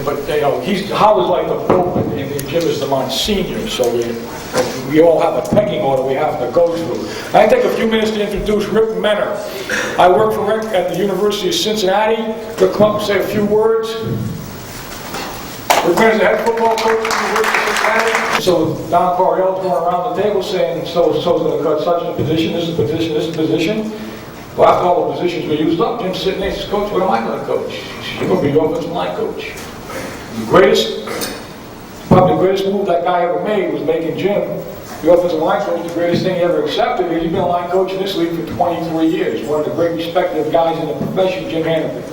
But Howard is like the Pope, and Jim is the Monsignor, so we all have a pecking order we have to go through. I take a few minutes to introduce Rick Menner. I work for Rick at the University of Cincinnati. Rick, come up and say a few words. Rick Menner is the head football coach at the University of Cincinnati. So Don Coryell's going around the table saying, so-and-so's going to cut such a position, this is a position, this is a position. Well, after all the positions were used up, Jim's sitting there and says, Coach, what am I going to coach? He says, you're going to be the offensive line coach. Probably the greatest move that guy ever made was making Jim the offensive line coach. The greatest thing he ever accepted, because he's been a line coach in this league for 23 years. One of the great respected guys in the profession, Jim Hanifin.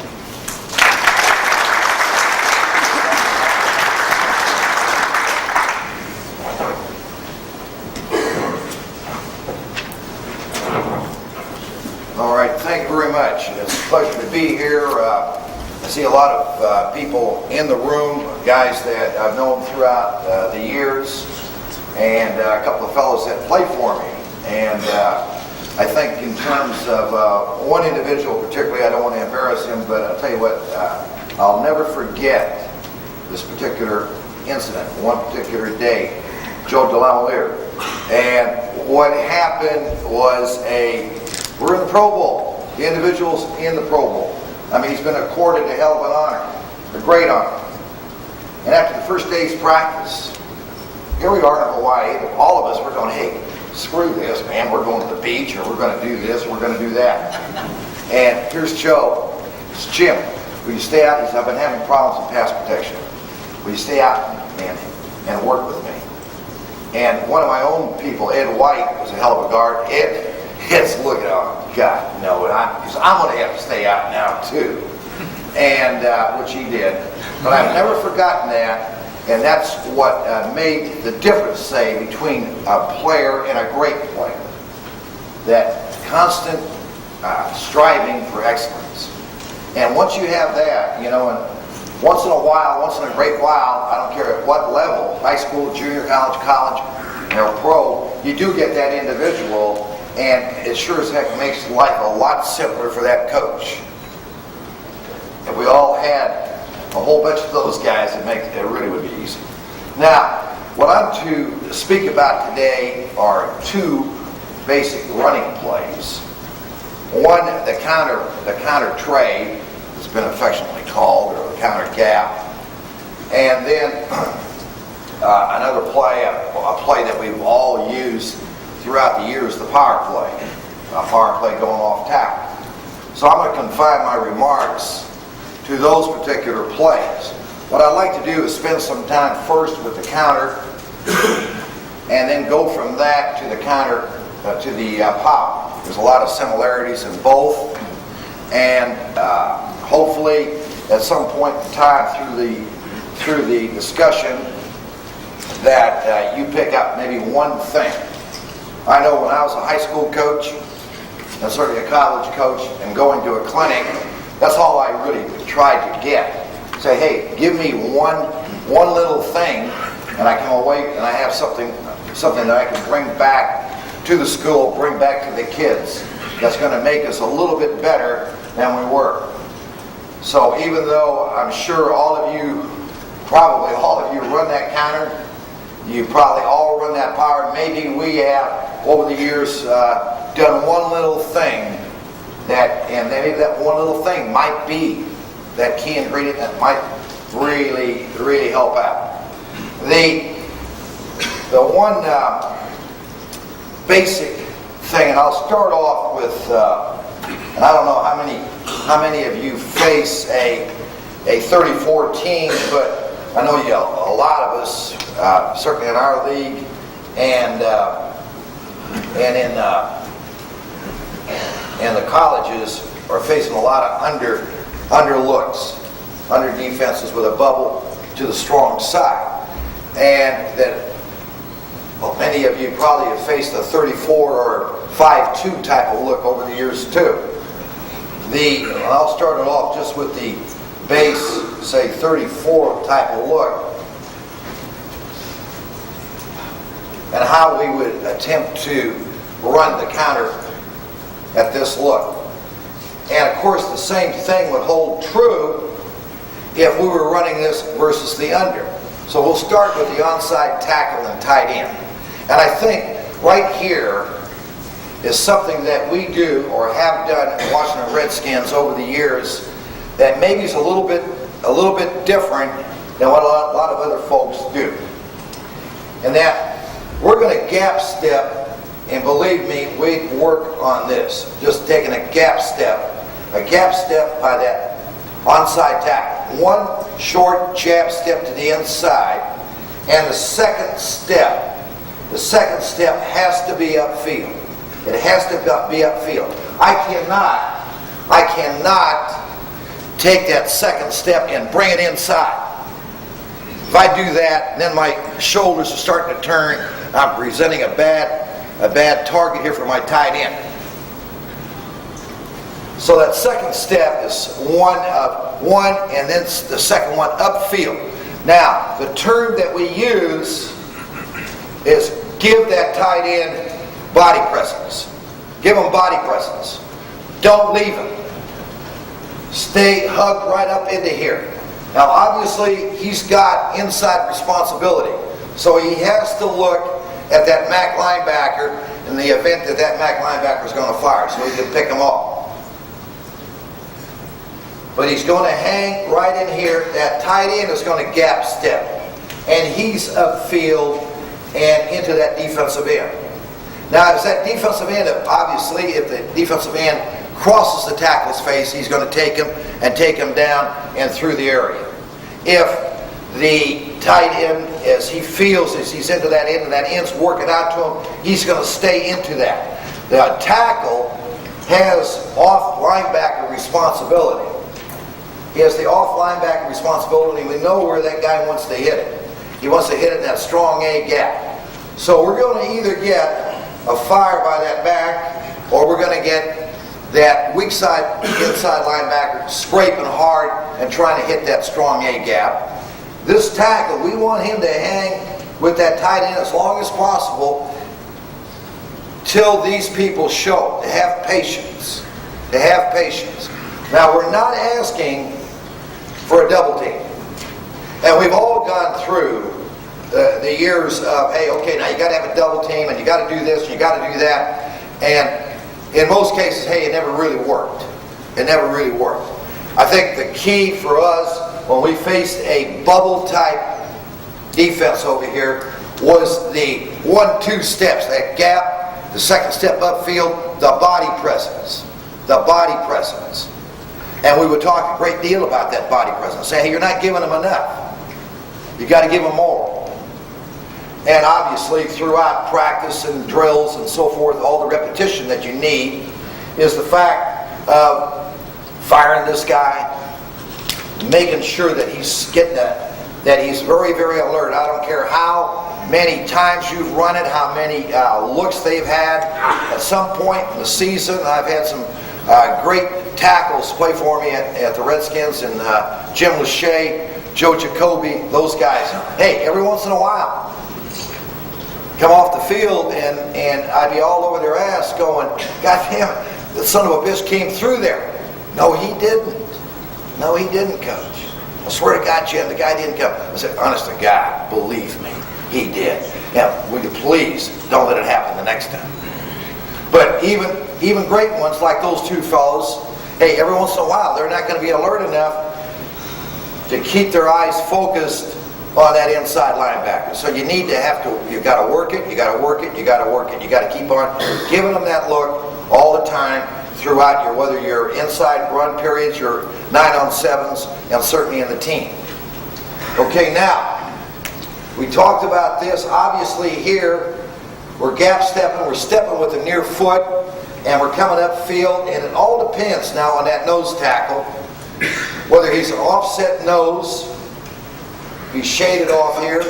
All right, thank you very much. It's a pleasure to be here. I see a lot of people in the room, guys that I've known throughout the years, and a couple of fellows that play for me. And I think in terms of one individual particularly, I don't want to embarrass him, but I'll tell you what, I'll never forget this particular incident, one particular day, Joe DeLavalier. And what happened was we're in the Pro Bowl. The individual's in the Pro Bowl. I mean, he's been accorded a hell of an honor, a great honor. And after the first day's practice, here we are in Hawaii, all of us, we're going, hey, screw this, man, we're going to the beach, or we're going to do this, or we're going to do that. And here's Joe. It's Jim. Will you stay out? He said, I've been having problems in pass protection. Will you stay out and work with me? And one of my own people, Ed White, was a hell of a guard. Ed's looking, oh God, no, because I'm going to have to stay out now too, and which he did. But I've never forgotten that, and that's what made the difference, say, between a player and a great player. That constant striving for excellence. And once you have that, and once in a while, once in a great while, I don't care at what level, high school, junior college, or pro, you do get that individual. And it sure as heck makes life a lot simpler for that coach. If we all had a whole bunch of those guys, it really would be easy. Now, what I'm to speak about today are two basic running plays. One, the counter trade, it's been affectionately called, or the counter gap. And then another play, a play that we've all used throughout the years, the power play. A power play going off tackle. So I'm going to confine my remarks to those particular plays. What I'd like to do is spend some time first with the counter, and then go from that to the counter to the power. There's a lot of similarities in both, and hopefully at some point in time through the discussion that you pick up maybe one thing. I know when I was a high school coach, and certainly a college coach, and going to a clinic, that's all I really tried to get. Say, hey, give me one little thing, and I come away and I have something that I can bring back to the school, bring back to the kids, that's going to make us a little bit better than we were. So even though I'm sure probably all of you run that counter, you probably all run that power. Maybe we have, over the years, done one little thing and maybe that one little thing might be that key ingredient that might really, really help out. The one basic thing, and I'll start off with, and I don't know how many of you face a 34 team, but I know a lot of us, certainly in our league, and in the colleges, are facing a lot of underlooks, under defenses with a bubble to the strong side, and that many of you probably have faced a 34 or 5-2 type of look over the years too. I'll start it off just with the base, say 34 type of look, and how we would attempt to run the counter at this look. And of course the same thing would hold true if we were running this versus the under. So we'll start with the onside tackle and tight end. And I think right here is something that we do or have done in Washington Redskins over the years that maybe is a little bit different than what a lot of other folks do. And that we're going to gap step, and believe me, we work on this. Just taking a gap step by that onside tackle. One short jab step to the inside, and the second step has to be upfield. It has to be upfield. I cannot take that second step and bring it inside. If I do that, then my shoulders are starting to turn. I'm presenting a bad target here for my tight end. So that second step is one, and then the second one upfield. Now, the term that we use is give that tight end body presence. Give him body presence. Don't leave him. Stay hugged right up into here. Now obviously he's got inside responsibility. So he has to look at that MAC linebacker in the event that that MAC linebacker is going to fire, so he can pick him off. But he's going to hang right in here. That tight end is going to gap step. And he's upfield and into that defensive end. Now, as that defensive end, obviously, if the defensive end crosses the tackle's face, he's going to take him down and through the area. If the tight end, as he feels as he's into that end and that end's working out to him, he's going to stay into that. The tackle has off linebacker responsibility. He has the off linebacker responsibility. We know where that guy wants to hit it. He wants to hit it in that strong A gap. So we're going to either get a fire by that back, or we're going to get that weak side inside linebacker scraping hard and trying to hit that strong A gap. This tackle, we want him to hang with that tight end as long as possible till these people show. To have patience. To have patience. Now, we're not asking for a double team. And we've all gone through the years of, hey, okay, now you got to have a double team, and you got to do this, you got to do that. And in most cases, hey, it never really worked. It never really worked. I think the key for us when we faced a bubble type defense over here was the 1-2 steps, that gap, the second step upfield, the body presence. The body presence. And we would talk a great deal about that body presence. Say, hey, you're not giving them enough. You got to give them more. And obviously, throughout practice and drills and so forth, all the repetition that you need is the fact of firing this guy, making sure that he's getting that he's very, very alert. I don't care how many times you've run it, how many looks they've had. At some point in the season, I've had some great tackles play for me at the Redskins, and Jim Lachey, Joe Jacoby, those guys. Hey, every once in a while, come off the field and I'd be all over their ass going, God damn it, the son of a bitch came through there. No, he didn't. No, he didn't, Coach. I swear to God, Jim, the guy didn't come. I said, honest to God, believe me, he did. Now, will you please don't let it happen the next time. But even great ones like those two fellows, hey, every once in a while, they're not going to be alert enough to keep their eyes focused on that inside linebacker. So you got to work it, you got to work it, you got to work it. You got to keep on giving them that look all the time throughout whether you're inside run periods, your 9-on-7s, and certainly in the team. Okay, now, we talked about this. Obviously here, we're gap stepping, we're stepping with the near foot, and we're coming upfield, and it all depends now on that nose tackle, whether he's an offset nose, he's shaded off here,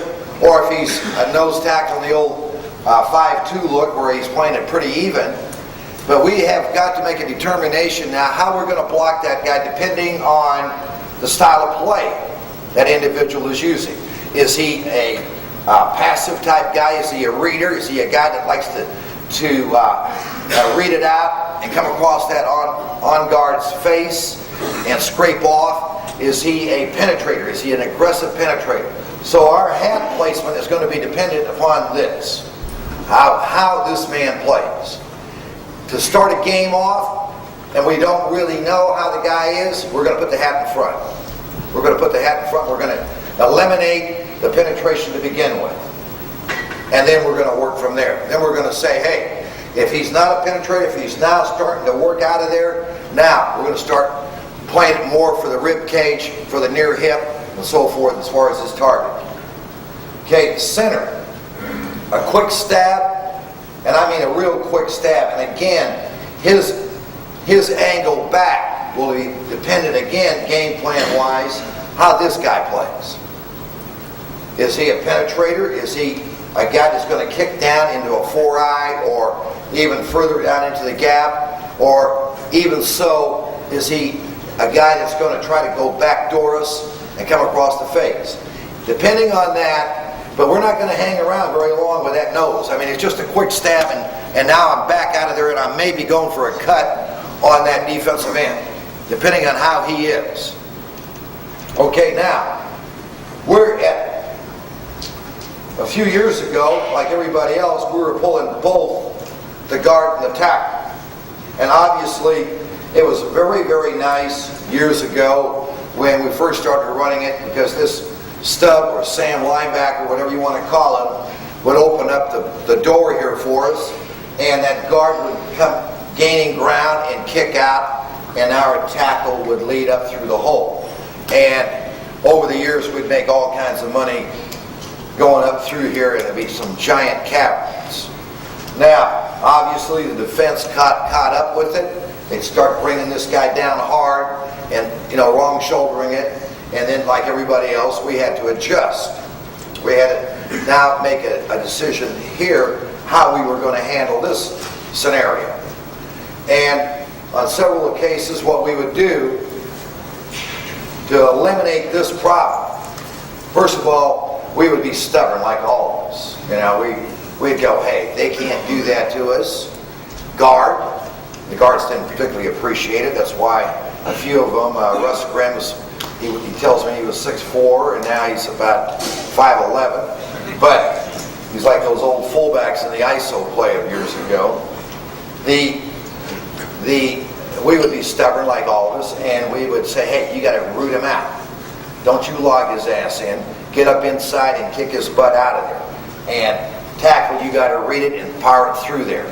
or if he's a nose tackle in the old 5-2 look where he's playing it pretty even. But we have got to make a determination now how we're going to block that guy depending on the style of play that individual is using. Is he a passive type guy? Is he a reader? Is he a guy that likes to read it out and come across that on guard's face and scrape off? is he a penetrator? Is he an aggressive penetrator? So our hat placement is going to be dependent upon this, how this man plays. To start a game off, and we don't really know how the guy is, we're going to put the hat in front. We're going to put the hat in front. We're going to eliminate the penetration to begin with. And then we're going to work from there. Then we're going to say, hey, if he's not a penetrator, if he's now starting to work out of there, now we're going to start playing it more for the rib cage, for the near hip, and so forth as far as his target. Okay, center. A quick stab, and I mean a real quick stab. And again, his angle back will be dependent again, game plan wise, how this guy plays. Is he a penetrator? Is he a guy that's going to kick down into a 4-eye or even further down into the gap? Or even so, is he a guy that's going to try to go backdoor us and come across the face? Depending on that, but we're not going to hang around very long with that nose. I mean, it's just a quick stab, and now I'm back out of there, and I may be going for a cut on that defensive end, depending on how he is. Okay, now, we're at, a few years ago, like everybody else, we were pulling both the guard and the tackle. And obviously, it was very, very nice years ago when we first started running it, because this stub or Sam linebacker, whatever you want to call him, would open up the door here for us, and that guard would come gaining ground and kick out, and our tackle would lead up through the hole. And over the years, we'd make all kinds of money going up through here, and it'd be some giant caverns. Now, obviously, the defense caught up with it. They'd start bringing this guy down hard and, wrong shouldering it. And then, like everybody else, we had to adjust. We had to now make a decision here how we were going to handle this scenario. And on several cases, what we would do to eliminate this problem, first of all, we would be stubborn like all of us. We'd go, hey, they can't do that to us. Guard. The guards didn't particularly appreciate it. That's why a few of them, Russ Grimm, he tells me he was 6'4", and now he's about 5'11". But he's like those old fullbacks in the ISO play of years ago. We would be stubborn like all of us, and we would say, hey, you got to root him out. Don't you log his ass in. Get up inside and kick his butt out of there. And tackle, you got to read it and power it through there.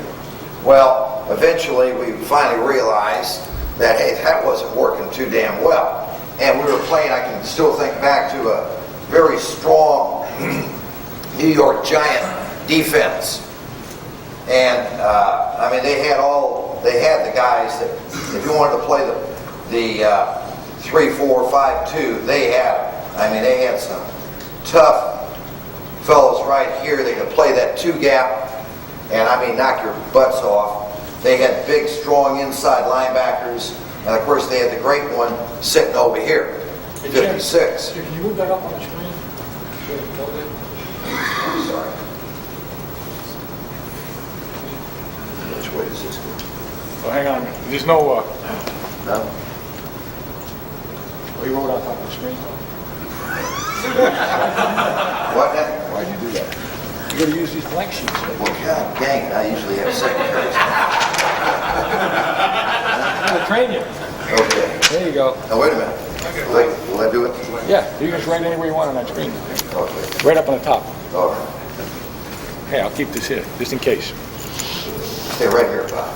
Well, eventually we finally realized that, hey, that wasn't working too damn well. And we were playing, I can still think back to a very strong New York Giant defense. And, they had the guys that, if you wanted to play the 3-4-5-2, they had them. They had some tough fellows right here. They could play that 2-gap and, knock your butts off. They had big, strong inside linebackers. And, of course, they had the great one sitting over here, 56. Can you move that up on the screen? I'm sorry. Which way does this go? Oh, hang on. There's no... No? We wrote on top of the screen. What now? Why'd you do that? You got to use these blank sheets. Well, God dang it, I usually have secretaries. I'm going to train you. Okay. There you go. Now, wait a minute. Will I do it? Yeah, you can just write anywhere you want on that screen. Okay. Right up on the top. All right. Hey, I'll keep this here, just in case. Stay right here, Bob.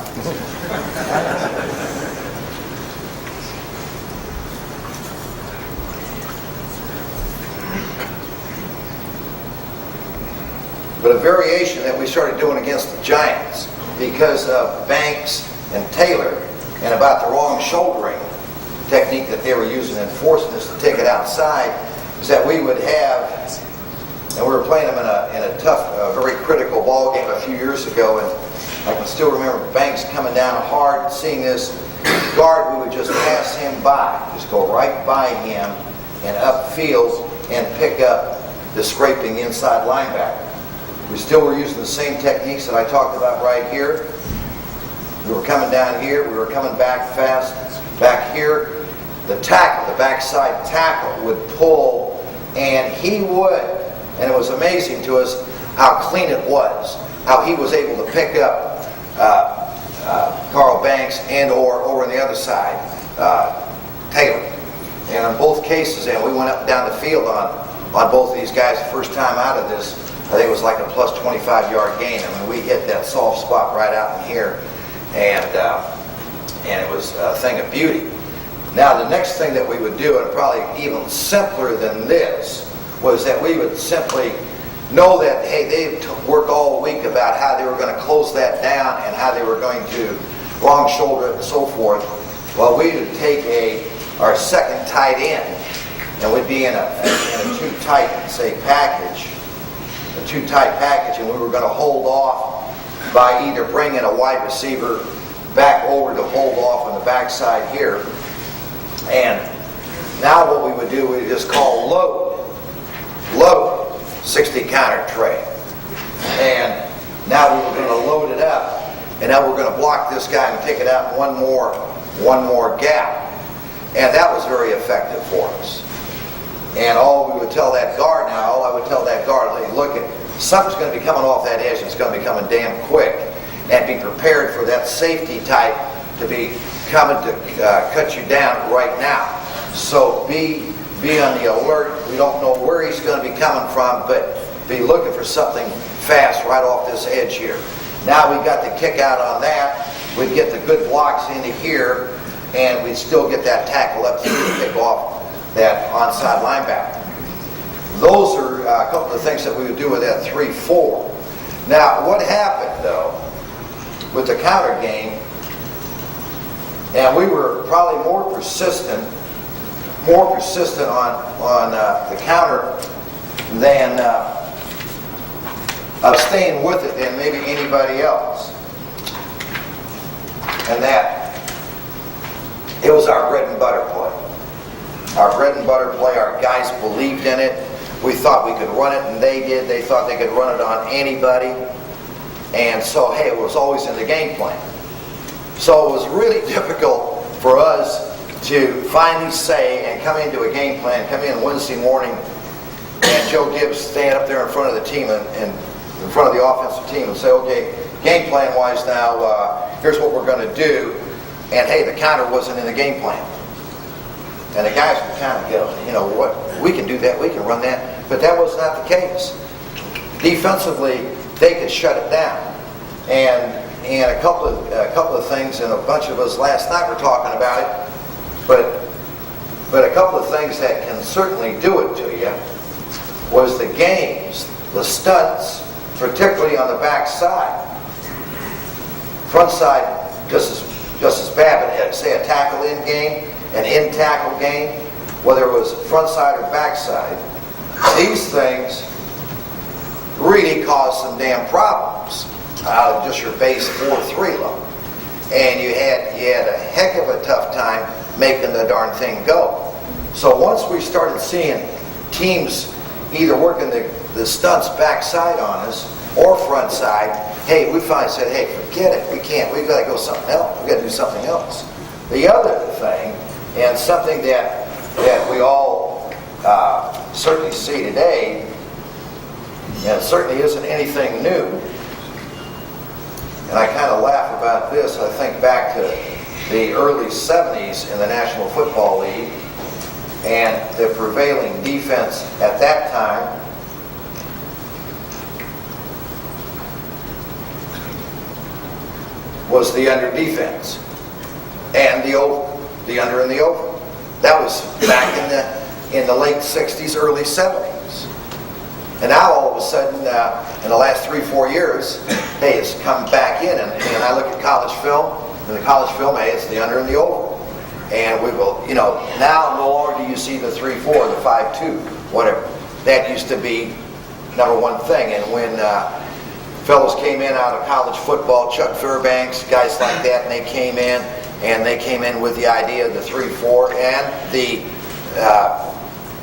But a variation that we started doing against the Giants, because of Banks and Taylor, and about the wrong shouldering technique that they were using and forcing us to take it outside, is that we would have, and we were playing them in a tough, very critical ball game a few years ago, and I can still remember Banks coming down hard, seeing this guard, we would just pass him by, just go right by him and upfield and pick up the scraping inside linebacker. We still were using the same techniques that I talked about right here. We were coming down here, we were coming back fast back here, the tackle, the backside tackle would pull, and he would, and it was amazing to us how clean it was, how he was able to pick up Carl Banks and or over on the other side, Taylor. And in both cases, and we went up and down the field on both of these guys the first time out of this. I think it was like a plus 25-yard gain. I mean, we hit that soft spot right out in here, and it was a thing of beauty. Now, the next thing that we would do, and probably even simpler than this, was that we would simply know that, hey, they worked all week about how they were going to close that down and how they were going to long shoulder it and so forth. Well, we would take our second tight end, and we'd be in a too tight, say, package, a too tight package, and we were going to hold off by either bringing a wide receiver back over to hold off on the backside here. And now what we would do, we would just call load, 60 counter tray. And now we were going to load it up, and now we're going to block this guy and take it out one more gap. And that was very effective for us. And all I would tell that guard, hey, look, something's going to be coming off that edge, and it's going to be coming damn quick. And be prepared for that safety type to be coming to cut you down right now. So be on the alert. We don't know where he's going to be coming from, but be looking for something fast right off this edge here. Now we got the kick out on that. We'd get the good blocks into here, and we'd still get that tackle up to pick off that onside linebacker. Those are a couple of things that we would do with that 3-4. Now, what happened, though, with the counter game, and we were probably more persistent on the counter than of staying with it than maybe anybody else. And that it was our bread and butter play. Our bread and butter play, our guys believed in it. We thought we could run it, and they did. They thought they could run it on anybody. And so, hey, it was always in the game plan. So it was really difficult for us to finally say and come into a game plan, come in Wednesday morning, and Joe Gibbs stand up there in front of the team and in front of the offensive team and say, okay, game plan wise now, here's what we're going to do. And hey, the counter wasn't in the game plan. And the guys would kind of go, you know what, we can do that, we can run that. But that was not the case. Defensively, they could shut it down. And a couple of things, and a bunch of us last night were talking about it, but a couple of things that can certainly do it to you was the games, the stunts, particularly on the back side. Front side, just as bad, but say a tackle in game, an in tackle game, whether it was front side or back side, these things really cause some damn problems out of just your base 4-3 load. And you had a heck of a tough time making the darn thing go. So once we started seeing teams either working the stunts backside on us or front side, hey, we finally said, hey, forget it, we've got to go something else, we've got to do something else. The other thing, and something that we all certainly see today, and it certainly isn't anything new, and I kind of laugh about this. I think back to the early 70s in the National Football League, and the prevailing defense at that time was the under defense and the over, the under and the over. That was back in the late 60s, early 70s. And now all of a sudden, in the last 3-4 years, hey, it's come back in. And I look at college film, and the college film, hey, it's the under and the over. And we will, now no longer do you see the 3-4, the 5-2, whatever. That used to be number one thing. And when fellows came in out of college football, Chuck Fairbanks, guys like that, and they came in with the idea of the 3-4 and the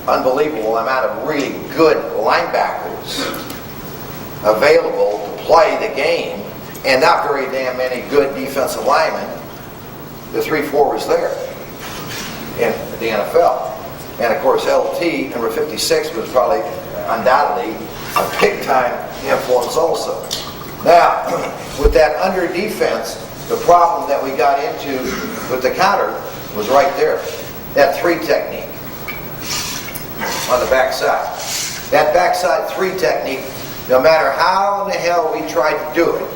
unbelievable amount of really good linebackers available to play the game, and not very damn many good defensive linemen. The 3-4 was there. in the NFL. And of course, LT, number 56, was probably undoubtedly a big-time influence also. Now, with that under defense, the problem that we got into with the counter was right there. That 3 technique on the backside. That backside 3 technique, no matter how in the hell we tried to do it,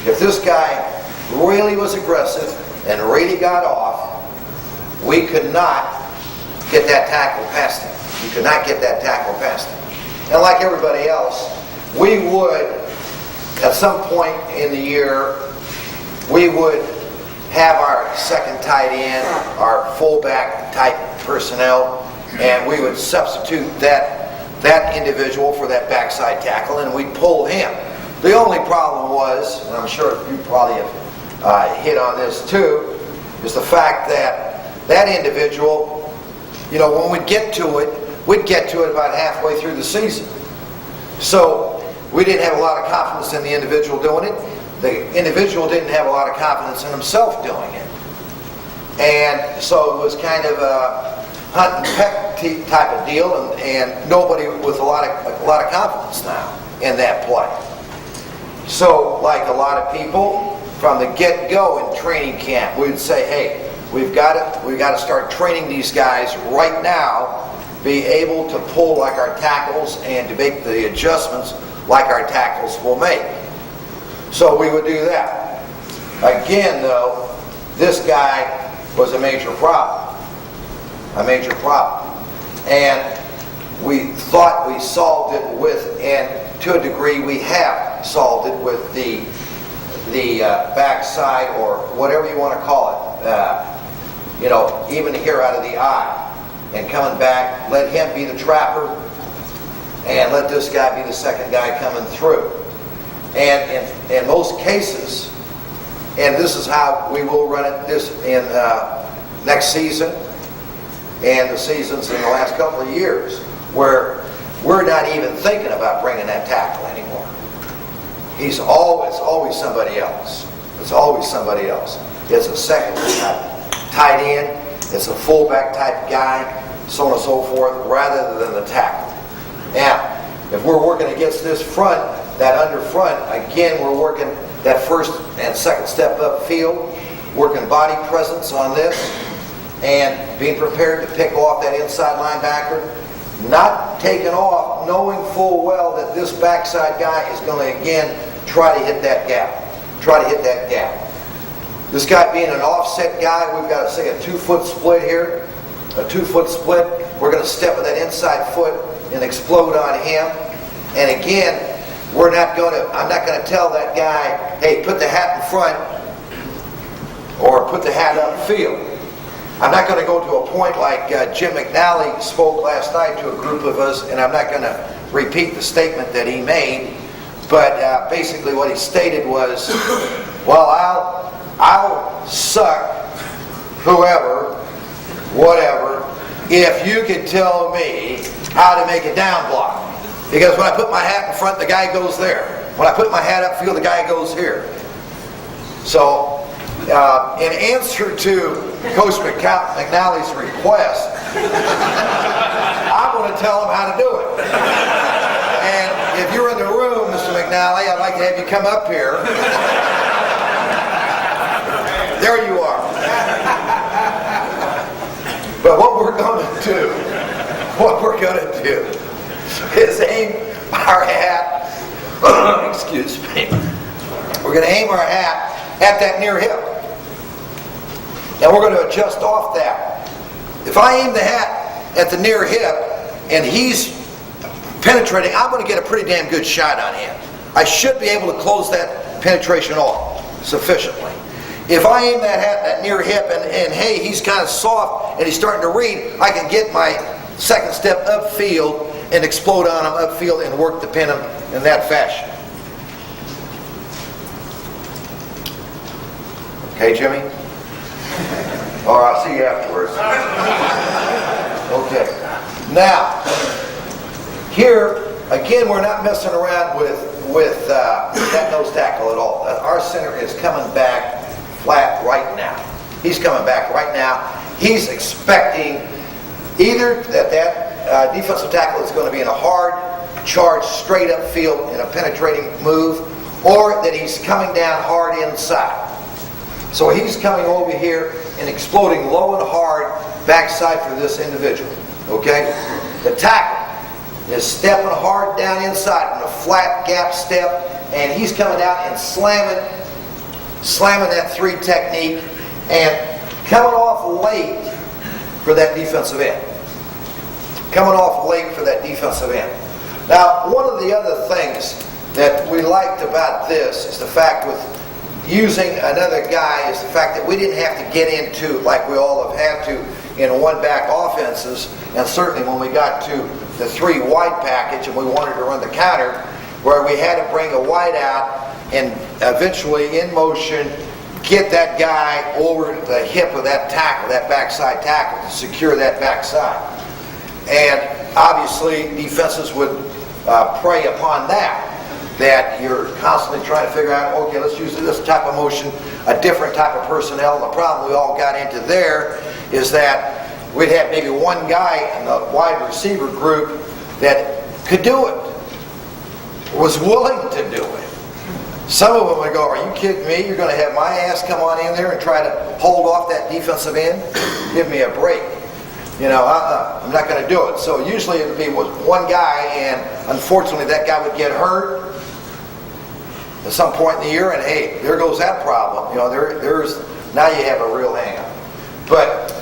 if this guy really was aggressive and really got off, we could not get that tackle past him. We could not get that tackle past him. And like everybody else, we would, at some point in the year, we would have our second tight end, our fullback type personnel, and we would substitute that individual for that backside tackle, and we'd pull him. The only problem was, and I'm sure you probably have hit on this too, is the fact that that individual, when we'd get to it about halfway through the season. So we didn't have a lot of confidence in the individual doing it. The individual didn't have a lot of confidence in himself doing it. And so it was kind of a hunt and peck type of deal, and nobody with a lot of confidence now in that play. So, like a lot of people, from the get-go in training camp, we'd say, hey, we've got to start training these guys right now, be able to pull like our tackles and to make the adjustments like our tackles will make. So we would do that. Again, though, this guy was a major problem. A major problem. And we thought we solved it with, and to a degree we have solved it with the backside, or whatever you want to call it. Even here out of the eye. And coming back, let him be the trapper, and let this guy be the second guy coming through. And in most cases, and this is how we will run it this in next season and the seasons in the last couple of years, where we're not even thinking about bringing that tackle anymore. It's always somebody else. It's always somebody else. It's a second tight end, it's a fullback type guy, so on and so forth, rather than the tackle. Now, if we're working against this front, that under front, again, we're working that first and second step upfield, working body presence on this, and being prepared to pick off that inside linebacker, not taking off, knowing full well that this backside guy is going to, again, try to hit that gap. This guy being an offset guy, we've got to say a 2-foot split here, a 2-foot split. We're going to step with that inside foot and explode on him. And again, I'm not going to tell that guy, hey, put the hat in front or put the hat upfield. I'm not going to go to a point like Jim McNally spoke last night to a group of us, and I'm not going to repeat the statement that he made, but basically what he stated was, well, I'll suck whoever, whatever, if you can tell me how to make a down block. Because when I put my hat in front, the guy goes there. When I put my hat upfield, the guy goes here. So, in answer to Coach McNally's request, I'm going to tell him how to do it. And if you're in the room, Mr. McNally, I'd like to have you come up here. There you are. But what we're going to do is aim our hat, excuse me, we're going to aim our hat at that near hip. And we're going to adjust off that. If I aim the hat at the near hip and he's penetrating, I'm going to get a pretty damn good shot on him. I should be able to close that penetration off sufficiently. If I aim that hat at near hip and hey, he's kind of soft and he's starting to read, I can get my second step upfield and explode on him upfield and work the pin him in that fashion. Okay, Jimmy? Or I'll see you afterwards. Okay. Now, here, again, we're not messing around with that nose tackle at all. Our center is coming back flat right now. He's coming back right now. he's expecting either that defensive tackle is going to be in a hard charge, straight up field in a penetrating move, or that he's coming down hard inside. So he's coming over here and exploding low and hard backside for this individual. Okay? The tackle is stepping hard down inside in a flat gap step, and he's coming down and slamming that 3 technique and coming off late for that defensive end. Coming off late for that defensive end. Now, one of the other things that we liked about this is the fact with using another guy is the fact that we didn't have to get into, like we all have had to, in one-back offenses, and certainly when we got to the 3 wide package and we wanted to run the counter, where we had to bring a wide out and eventually in motion get that guy over the hip of that tackle, that backside tackle, to secure that backside. And obviously defenses would prey upon that you're constantly trying to figure out, okay, let's use this type of motion, a different type of personnel. And the problem we all got into there is that we'd have maybe one guy in the wide receiver group that could do it, was willing to do it. Some of them would go, are you kidding me? You're going to have my ass come on in there and try to hold off that defensive end? Give me a break. You know, I'm not going to do it. So usually it would be with one guy, and unfortunately that guy would get hurt at some point in the year, and hey, there goes that problem. You know, there's now you have a real hang-up. But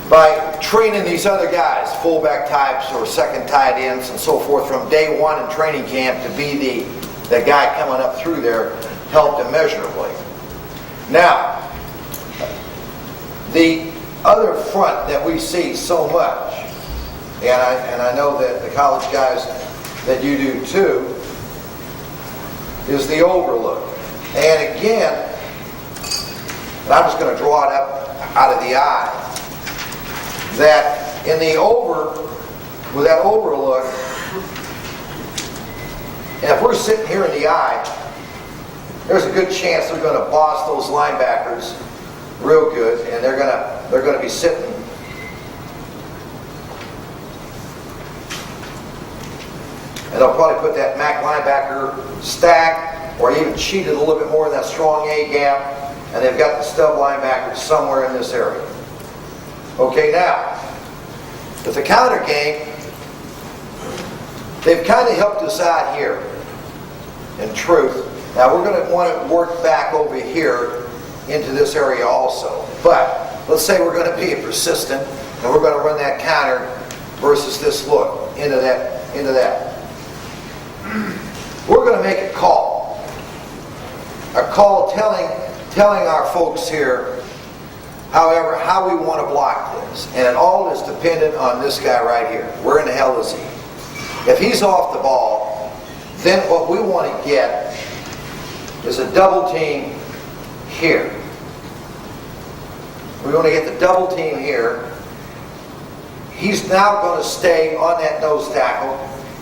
by training these other guys, fullback types or second tight ends and so forth, from day one in training camp to be the guy coming up through there, helped immeasurably. Now, the other front that we see so much, and I know that the college guys that you do too, is the overlook. And again, and I'm just going to draw it up out of the eye, that in the with that overlook, and if we're sitting here in the eye, there's a good chance they're going to boss those linebackers real good, and they're going to be sitting. And they'll probably put that MAC linebacker stack, or even cheated a little bit more in that strong A gap, and they've got the stub linebackers somewhere in this area. Okay, now, with the counter game, they've kind of helped us out here, in truth. Now, we're going to want to work back over here into this area also. But let's say we're going to be persistent, and we're going to run that counter versus this look into that. We're going to make a call telling our folks here, however, how we want to block this. And it all is dependent on this guy right here. Where in the hell is he? If he's off the ball, then what we want to get is a double team here. We want to get the double team here. He's now going to stay on that nose tackle.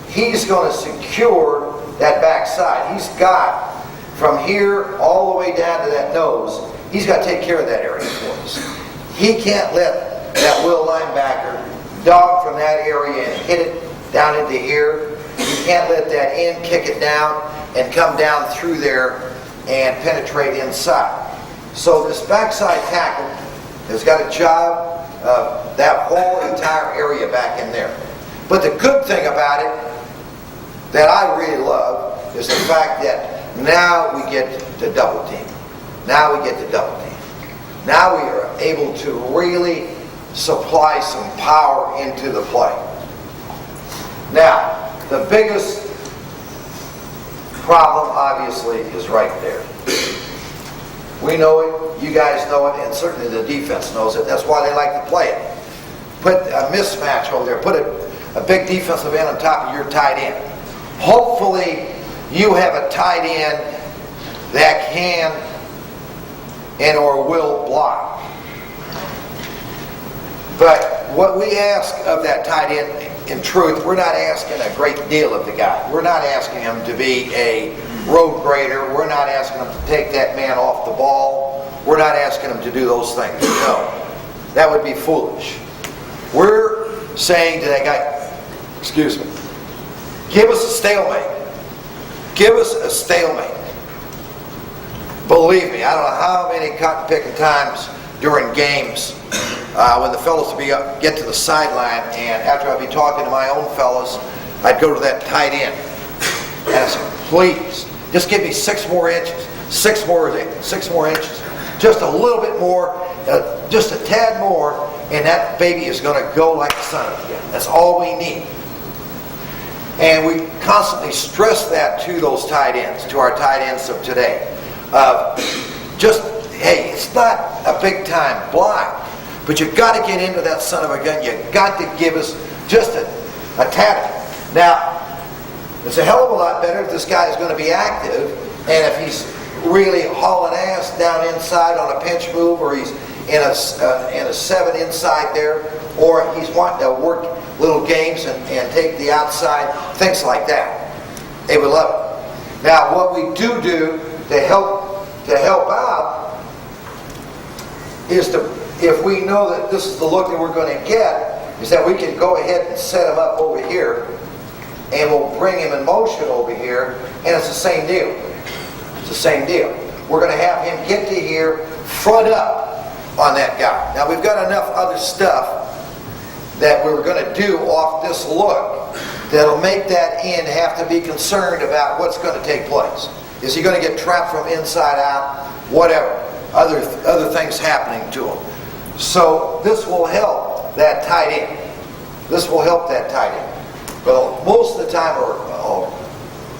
He's going to secure that backside. He's got from here all the way down to that nose. He's got to take care of that area for us. He can't let that will linebacker dog from that area and hit it down into here. He can't let that end kick it down and come down through there and penetrate inside. So this backside tackle has got a job of that whole entire area back in there. But the good thing about it that I really love is the fact that now we get to double team. Now we get to double team. Now we are able to really supply some power into the play. Now, the biggest problem obviously is right there. We know it, you guys know it, and certainly the defense knows it. That's why they like to play it. Put a mismatch over there. Put a big defensive end on top of your tight end. Hopefully you have a tight end that can and or will block. But what we ask of that tight end, in truth, we're not asking a great deal of the guy. We're not asking him to be a road grader. We're not asking him to take that man off the ball. We're not asking him to do those things. No. That would be foolish. We're saying to that guy, excuse me, give us a stalemate. Give us a stalemate. Believe me, I don't know how many cotton picking times during games when the fellas would get to the sideline, and after I'd be talking to my own fellas, I'd go to that tight end. And I said, please, just give me 6 more inches. 6 more inches. Just a little bit more, just a tad more, and that baby is going to go like the sun again. That's all we need. And we constantly stress that to those tight ends, to our tight ends of today. Hey, it's not a big time block, but you've got to get into that son of a gun. You've got to give us just a tad. Now, it's a hell of a lot better if this guy is going to be active, and if he's really hauling ass down inside on a pinch move, or he's in a 7 inside there, or he's wanting to work little games and take the outside, things like that. They would love it. Now, what we do to help out is if we know that this is the look that we're going to get, is that we can go ahead and set him up over here, and we'll bring him in motion over here, and it's the same deal. It's the same deal. We're going to have him get to here, front up on that guy. Now, we've got enough other stuff that we're going to do off this look that'll make that end have to be concerned about what's going to take place. Is he going to get trapped from inside out? Whatever. Other things happening to him. So this will help that tight end. This will help that tight end. But most of the time, or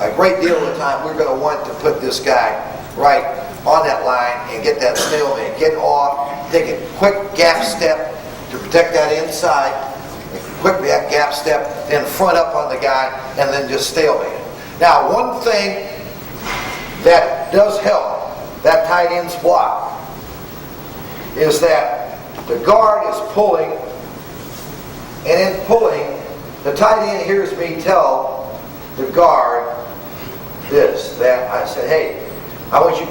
a great deal of the time, we're going to want to put this guy right on that line and get that stalemate, get off, take a quick gap step to protect that inside, quick gap step, then front up on the guy, and then just stalemate it. Now, one thing that does help that tight end's block is that the guard is pulling, and in pulling, the tight end hears me tell the guard that I said, hey, I want you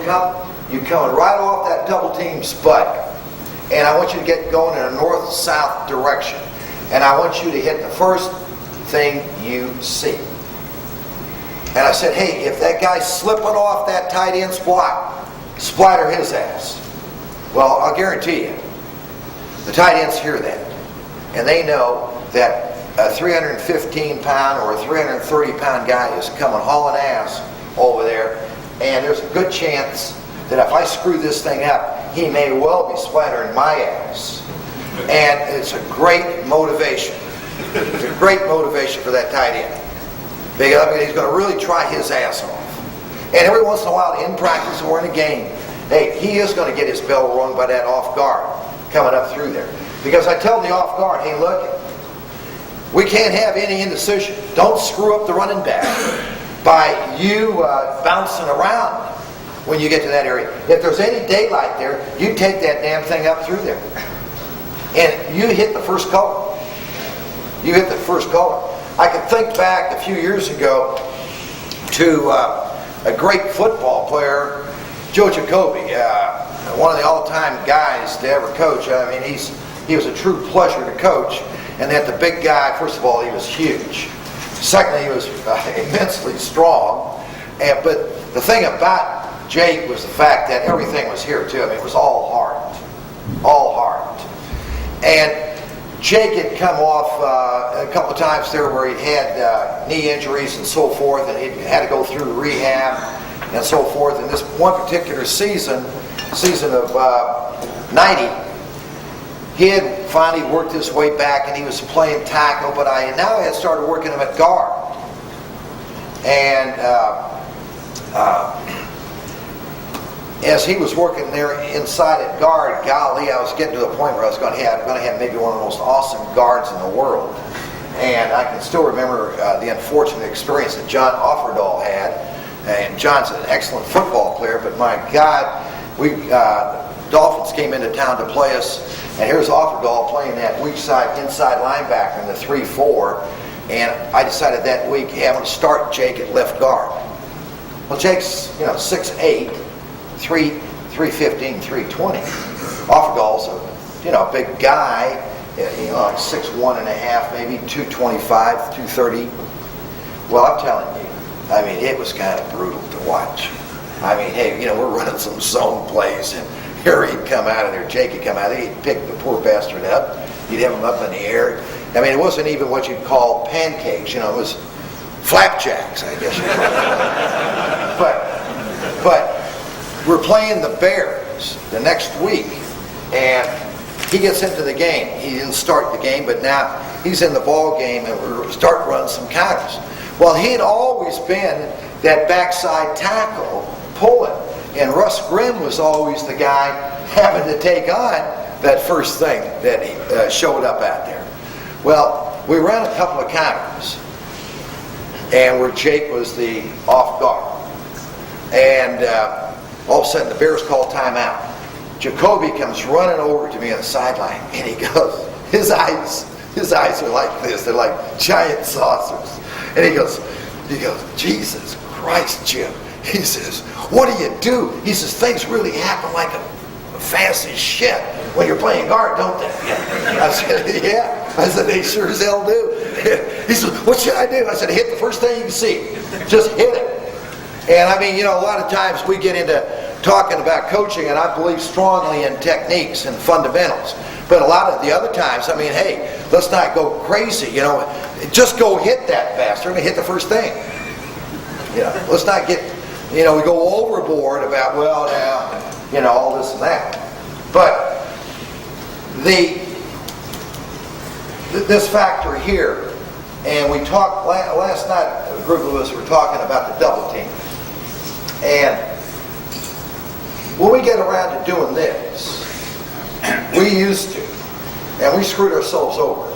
coming right off that double team spud, and I want you to get going in a north-south direction, and I want you to hit the first thing you see. And I said, hey, if that guy's slipping off that tight end's block, splatter his ass. Well, I'll guarantee you, the tight ends hear that, and they know that a 315-pound or a 330-pound guy is coming hauling ass over there, and there's a good chance that if I screw this thing up, he may well be splattering my ass. And it's a great motivation. It's a great motivation for that tight end. Because he's going to really try his ass off. And every once in a while, in practice or in a game, hey, he is going to get his bell rung by that off guard coming up through there. Because I tell the off guard, hey, look, we can't have any indecision. Don't screw up the running back by you bouncing around when you get to that area. If there's any daylight there, you take that damn thing up through there. And you hit the first color. You hit the first color. I can think back a few years ago to a great football player, Joe Jacoby, one of the all-time guys to ever coach. I mean, he was a true pleasure to coach. And that the big guy, first of all, he was huge. Secondly, he was immensely strong. But the thing about Jake was the fact that everything was here to him. It was all heart. All heart. And Jake had come off a couple of times there where he'd had knee injuries and so forth, and he had to go through rehab and so forth. And this one particular season of 90, he had finally worked his way back, and he was playing tackle, but I now had started working him at guard. And as he was working there inside at guard, golly, I was getting to the point where I was going to have maybe one of the most awesome guards in the world. And I can still remember the unfortunate experience that John Offerdahl had. And John's an excellent football player, but my God, Dolphins came into town to play us, and here's Offerdahl playing that weak side inside linebacker in the 3-4, and I decided that week, hey, I'm going to start Jake at left guard. Well, Jake's 6'8", 315, 320. Offerdahl's a big guy, like 6'1 and a half, maybe 225, 230. Well, I'm telling you, I mean, it was kind of brutal to watch. I mean, hey, we're running some zone plays, and here he'd come out of there, Jake would come out of there, he'd pick the poor bastard up, he'd have him up in the air. I mean, it wasn't even what you'd call pancakes, it was flapjacks, I guess you'd call it. But we're playing the Bears the next week, and he gets into the game. He didn't start the game, but now he's in the ball game, and we're starting to run some counters. Well, he'd always been that backside tackle pulling, and Russ Grimm was always the guy having to take on that first thing that he showed up out there. Well, we ran a couple of counters, and where Jake was the off guard, and all of a sudden the Bears call timeout. Jacoby comes running over to me on the sideline, and he goes, his eyes are like this, they're like giant saucers. And he goes, Jesus Christ, Jim. He says, what do? He says, things really happen like a fast as shit when you're playing guard, don't they? I said, yeah. I said, they sure as hell do. He said, what should I do? I said, hit the first thing you can see. Just hit it. And I mean, a lot of times we get into talking about coaching, and I believe strongly in techniques and fundamentals. But a lot of the other times, I mean, hey, let's not go crazy, just go hit that bastard and hit the first thing. Let's not get, we go overboard about, well, now, all this and that. But this factor here, and we talked last night, a group of us were talking about the double team. And when we get around to doing this, we used to, and we screwed ourselves over.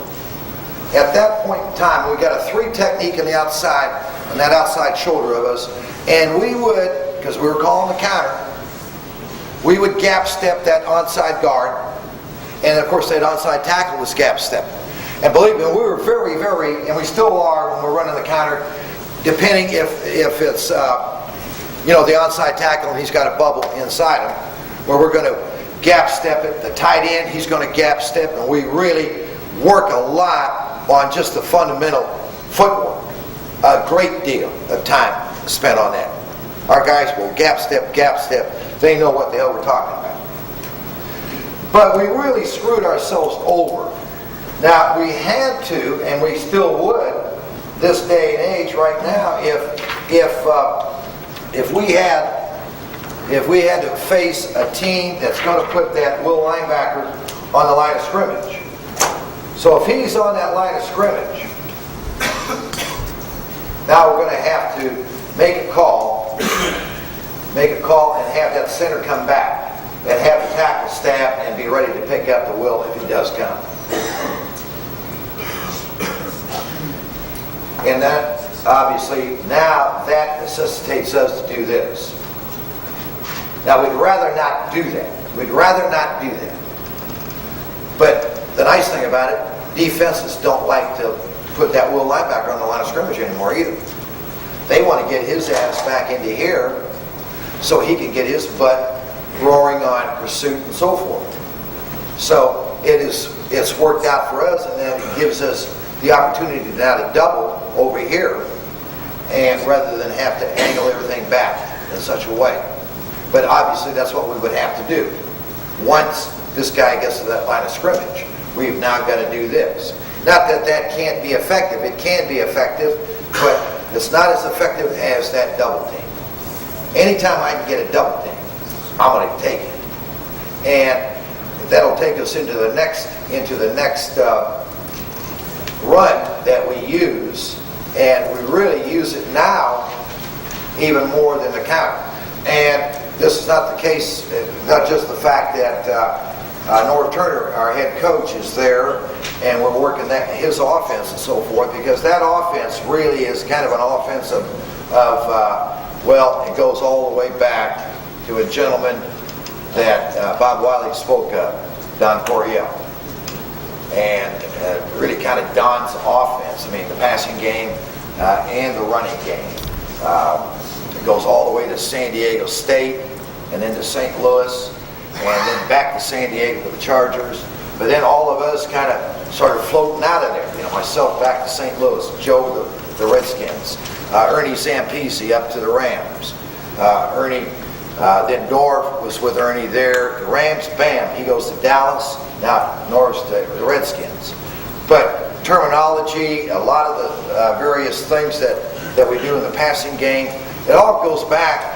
At that point in time, we got a 3 technique on the outside, on that outside shoulder of us, and we would, because we were calling the counter, we would gap step that onside guard, and of course that onside tackle was gap step. And believe me, we were very, very, and we still are when we're running the counter, depending if it's the onside tackle and he's got a bubble inside him, where we're going to gap step it. The tight end, he's going to gap step, and we really work a lot on just the fundamental footwork. A great deal of time spent on that. Our guys will gap step. They know what the hell we're talking about. But we really screwed ourselves over. Now, we had to, and we still would, this day and age right now, if we had to face a team that's going to put that will linebacker on the line of scrimmage. So if he's on that line of scrimmage, now we're going to have to make a call and have that center come back and have the tackle stab and be ready to pick up the will if he does come. And that, obviously, now that necessitates us to do this. Now, we'd rather not do that. But the nice thing about it, defenses don't like to put that will linebacker on the line of scrimmage anymore either. They want to get his ass back into here so he can get his butt roaring on pursuit and so forth. So it's worked out for us, and then it gives us the opportunity now to double over here, and rather than have to angle everything back in such a way. But obviously that's what we would have to do. Once this guy gets to that line of scrimmage, we've now got to do this. Not that that can't be effective. It can be effective, but it's not as effective as that double team. Anytime I can get a double team, I'm going to take it. And that'll take us into the next run that we use, and we really use it now even more than the counter. And this is not the case, not just the fact that North Turner, our head coach, is there and we're working his offense and so forth, because that offense really is kind of an offense of well, it goes all the way back to a gentleman that Bob Wiley spoke of, Don Coryell. And really kind of Don's offense. I mean, the passing game and the running game. It goes all the way to San Diego State and then to St. Louis. and then back to San Diego with the Chargers. But then all of us kind of started floating out of there. You know, myself back to St. Louis, Joe the Redskins, Ernie Zampese up to the Rams. Then Norv was with Ernie there. The Rams, bam, he goes to Dallas. Now Norv's to the Redskins. But terminology, a lot of the various things that we do in the passing game, it all goes back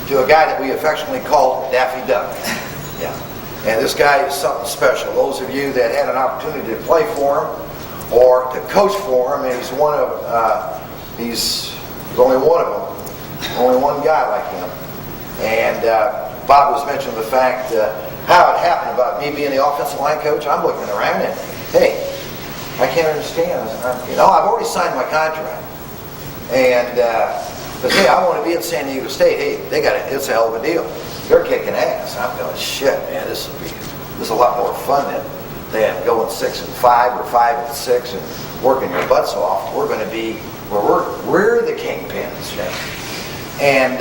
to a guy that we affectionately called Daffy Duck. Yeah. And this guy is something special. Those of you that had an opportunity to play for him or to coach for him, and he's only one of them, only one guy like him. And Bob was mentioning the fact how it happened about me being the offensive line coach. I'm looking around and, hey, I can't understand. I've already signed my contract. And, but hey, I want to be at San Diego State. Hey, it's a hell of a deal. They're kicking ass. I'm going, shit, man, this is a lot more fun than going 6-5 or 5-6 and working your butts off. We're going to be where we're the kingpins. And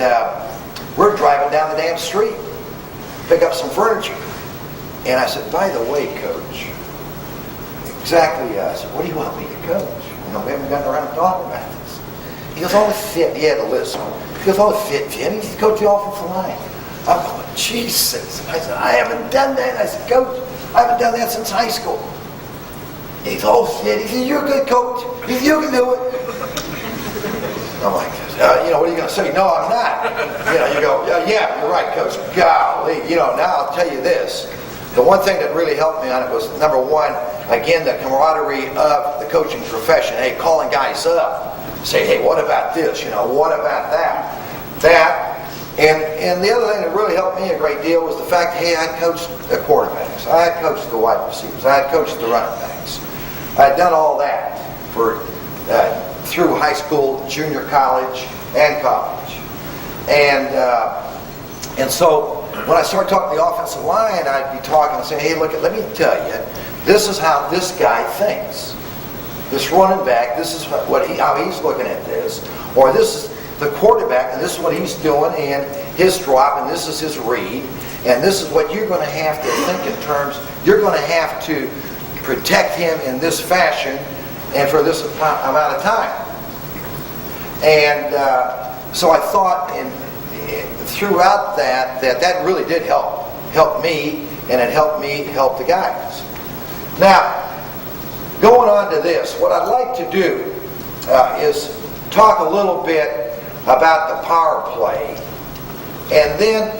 we're driving down the damn street, pick up some furniture. And I said, by the way, Coach, exactly, I said, what do you want me to coach? We haven't gotten around talking about this. He goes, oh, fit. He had a list. He goes, oh, fit, Jim. He said, coach the offensive line. I'm going, Jesus. I said, I haven't done that. I said, Coach, I haven't done that since high school. He's all fit. He said, you're a good coach. He said, you can do it. I'm like, what are you going to say? No, I'm not. You go, yeah, you're right, Coach. Golly. Now I'll tell you this. The one thing that really helped me on it was, number one, again, the camaraderie of the coaching profession. Hey, calling guys up. Say, hey, what about this? What about that? And the other thing that really helped me a great deal was the fact that, hey, I had coached the quarterbacks. I had coached the wide receivers. I had coached the running backs. I had done all that through high school, junior college, and college. And so when I started talking the offensive line, I'd be talking and saying, hey, look, let me tell you, this is how this guy thinks. This running back, this is how he's looking at this. Or this is the quarterback, and this is what he's doing, and his drop, and this is his read. And this is what you're going to have to think in terms, you're going to have to protect him in this fashion and for this amount of time. And so I thought throughout that really did help me, and it helped me help the guys. Now, going on to this, what I'd like to do is talk a little bit about the power play, and then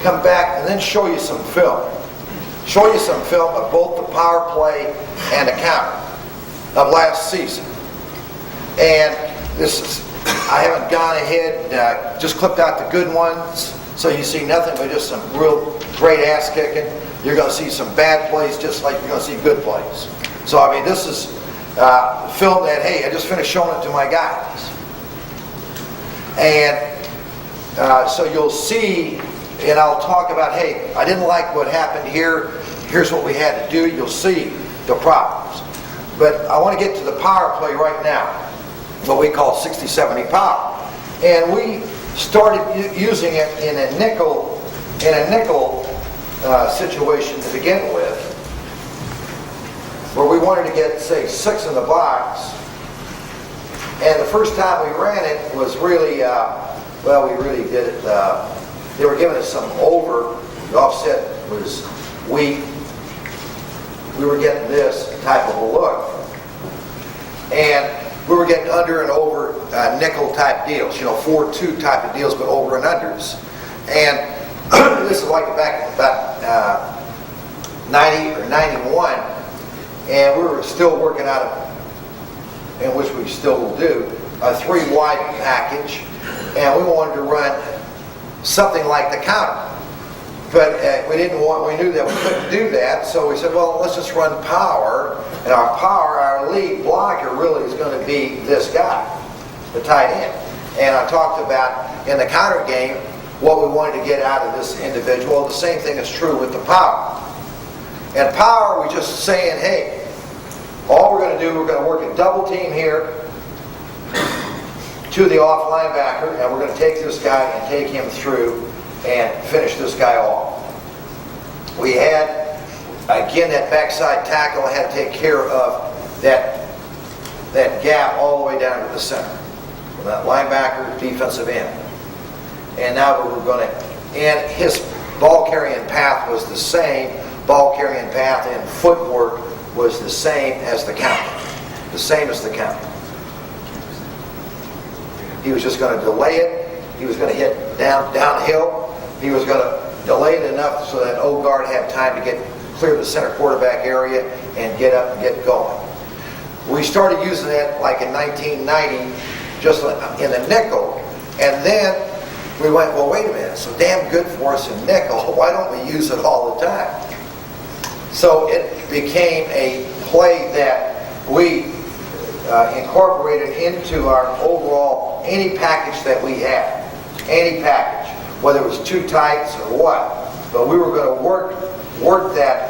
come back and then show you some film. Show you some film of both the power play and the counter of last season. And I haven't gone ahead, just clipped out the good ones, so you see nothing but just some real great ass kicking. You're going to see some bad plays just like you're going to see good plays. So, this is film that, hey, I just finished showing it to my guys. And so you'll see, and I'll talk about, hey, I didn't like what happened here. Here's what we had to do. You'll see the problems. But I want to get to the power play right now, what we call 60-70 power. And we started using it in a nickel situation to begin with, where we wanted to get, say, 6 in the box. And the first time we ran it was really, we really did it. They were giving us some over. The offset was weak. We were getting this type of a look. And we were getting under and over nickel type deals, 4-2 type of deals, but over and unders. And this is like back about 90 or 91. And we were still working out of, and which we still will do, a 3-wide package, and we wanted to run something like the counter. But we knew that we couldn't do that, so we said, well, let's just run power, and our lead blocker really is going to be this guy, the tight end. And I talked about, in the counter game, what we wanted to get out of this individual. The same thing is true with the power. And power, we're just saying, hey, all we're going to do, we're going to work a double team here to the off linebacker, and we're going to take this guy and take him through and finish this guy off. We had, again, that backside tackle. I had to take care of that gap all the way down to the center. From that linebacker, defensive end. And now we were going to, and his ball carrying path was the same. Ball carrying path and footwork was the same as the counter. The same as the counter. He was just going to delay it. He was going to hit downhill. He was going to delay it enough so that old guard had time to clear the center quarterback area and get up and get going. We started using that like in 1990, just in the nickel, and then we went, well, wait a minute, it's so damn good for us in nickel, why don't we use it all the time? So it became a play that we incorporated into our overall, any package that we had, any package, whether it was two tights or what, but we were going to work that,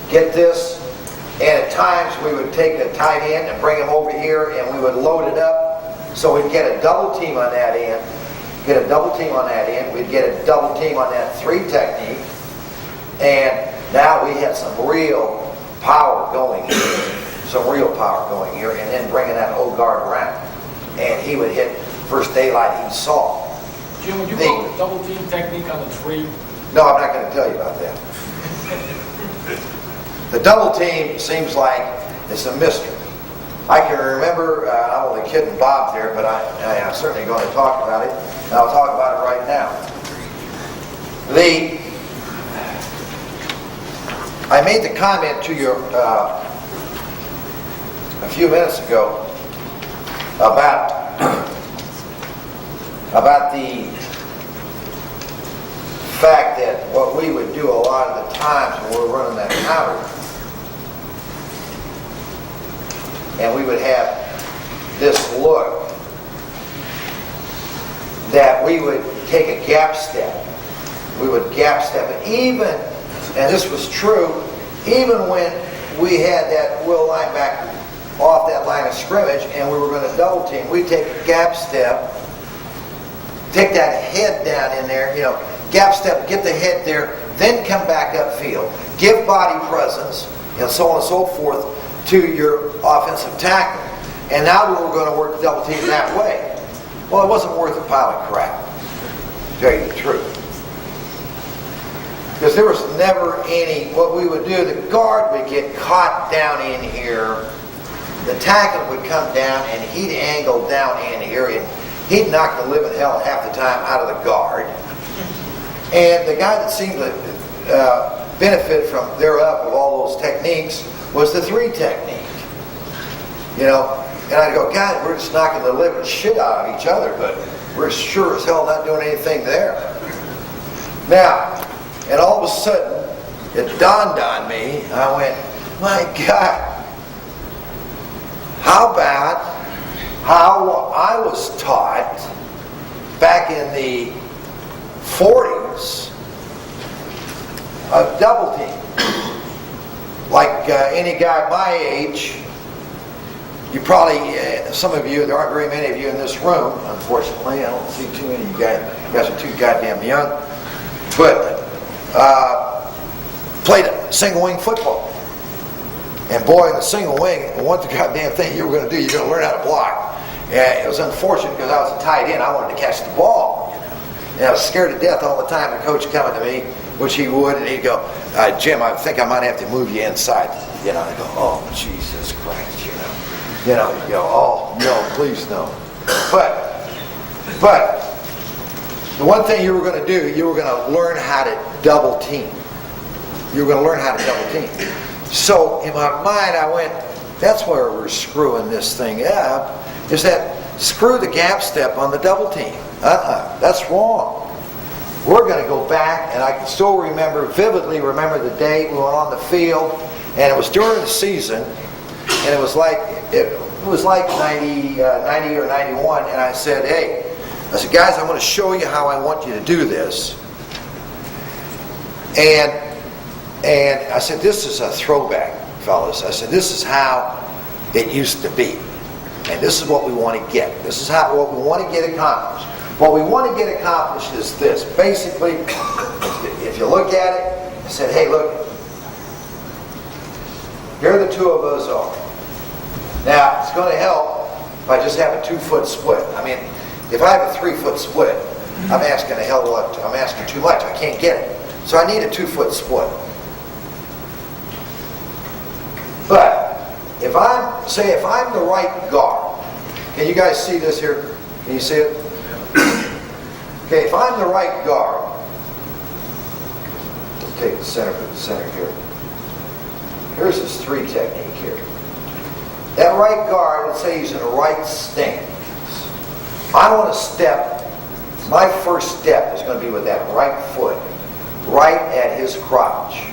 get this. And at times we would take a tight end and bring him over here and we would load it up. So we'd get a double team on that end. We'd get a double team on that 3 technique. And now we had some real power going here. And then bringing that old guard around. And he would hit first daylight he saw. Jim, would you call the double team technique on the 3? No, I'm not going to tell you about that. The double team seems like it's a mystery. I can remember, I'm only kidding Bob there, but I'm certainly going to talk about it. And I'll talk about it right now. I made the comment to you a few minutes ago about the fact that what we would do a lot of the times when we were running that counter, and we would have this look that we would take a gap step. We would gap step, and even, and this was true, even when we had that will linebacker off that line of scrimmage and we were going to double team, we'd take a gap step, take that head down in there, gap step, get the head there, then come back upfield, give body presence, and so on and so forth to your offensive tackle. And now we were going to work the double team that way. Well, it wasn't worth a pile of crap, to tell you the truth. Because there was never any, what we would do, the guard would get caught down in here, the tackle would come down and he'd angle down in here and he'd knock the living hell half the time out of the guard. And the guy that seemed to benefit from thereof of all those techniques was the 3 technique. And I'd go, God, we're just knocking the living shit out of each other, but we're sure as hell not doing anything there. Now, and all of a sudden, it dawned on me, I went, my God, how about how I was taught back in the 40s of double team. Like any guy my age, you probably, some of you, there aren't very many of you in this room, unfortunately. I don't see too many of you guys. You guys are too goddamn young. But played single wing football. And boy, in the single wing, what the goddamn thing you were going to do, you're going to learn how to block. And it was unfortunate because I was a tight end. I wanted to catch the ball. And I was scared to death all the time. The coach coming to me, which he would, and he'd go, Jim, I think I might have to move you inside. I go, oh, Jesus Christ, you go, oh, no, please no. But the one thing you were going to do, you were going to learn how to double team. You were going to learn how to double team. So in my mind, I went, that's where we're screwing this thing up, is that screw the gap step on the double team. That's wrong. We're going to go back, and I can still vividly remember the day we went on the field, and it was during the season, and it was like 90 or 91, and I said, guys, I'm going to show you how I want you to do this. And I said, this is a throwback, fellas. I said, this is how it used to be. And this is what we want to get. This is what we want to get accomplished. What we want to get accomplished is this. Basically, if if you look at it and said, hey, look, here the two of us are. Now, it's going to help if I just have a 2-foot split. I mean, if I have a 3-foot split, I'm asking a hell of a lot. I'm asking too much. I can't get it. So I need a 2-foot split. But if I'm the right guard, can you guys see this here? Can you see it? Okay, if I'm the right guard, let's take the center here. Here's his 3 technique here. That right guard, let's say he's in the right stance. I want to step, my first step is going to be with that right foot, right at his crotch.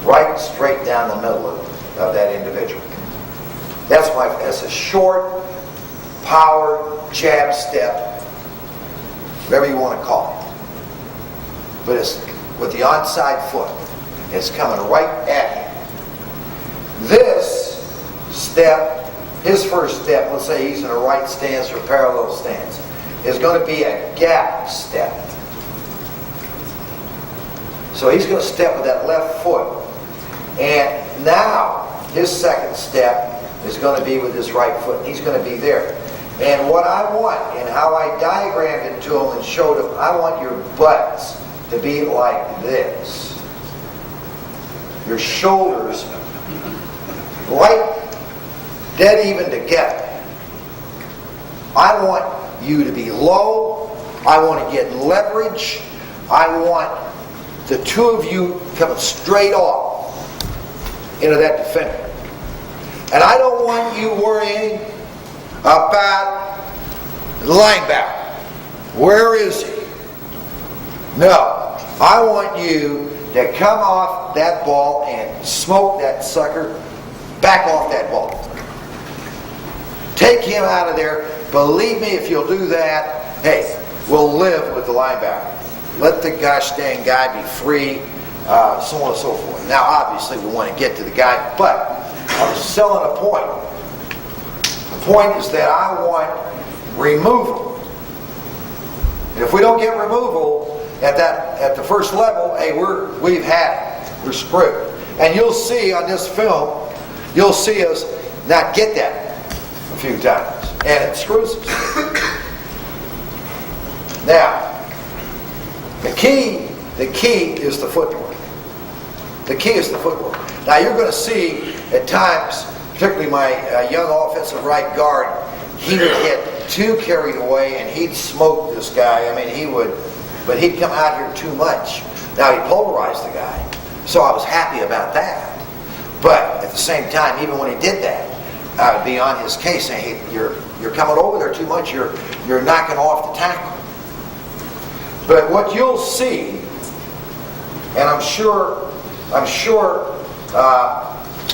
Right straight down the middle of that individual. That's a short, power, jab step, whatever you want to call it. But it's with the onside foot. It's coming right at him. This step, his first step, let's say he's in a right stance or parallel stance, is going to be a gap step. So he's going to step with that left foot. And now his second step is going to be with his right foot. He's going to be there. And what I want, and how I diagrammed it to him and showed him, I want your butts to be like this. Your shoulders right dead even together. I want you to be low. I want to get leverage. I want the two of you coming straight off into that defender. And I don't want you worrying about the linebacker. Where is he? No. I want you to come off that ball and smoke that sucker back off that ball. Take him out of there. Believe me, if you'll do that, hey, we'll live with the linebacker. Let the gosh dang guy be free, so on and so forth. Now, obviously, we want to get to the guy, but I was selling a point. The point is that I want removal. And if we don't get removal at the first level, hey, we've had it. We're screwed. And you'll see on this film, you'll see us not get that a few times. And it screws us. Now, the key is the footwork. The key is the footwork. Now you're going to see at times, particularly my young offensive right guard, he would get too carried away and he'd smoke this guy. I mean, he would, but he'd come out here too much. Now he polarized the guy. So I was happy about that. But at the same time, even when he did that, I would be on his case saying, hey, you're coming over there too much, you're knocking off the tackle. But what you'll see, and I'm sure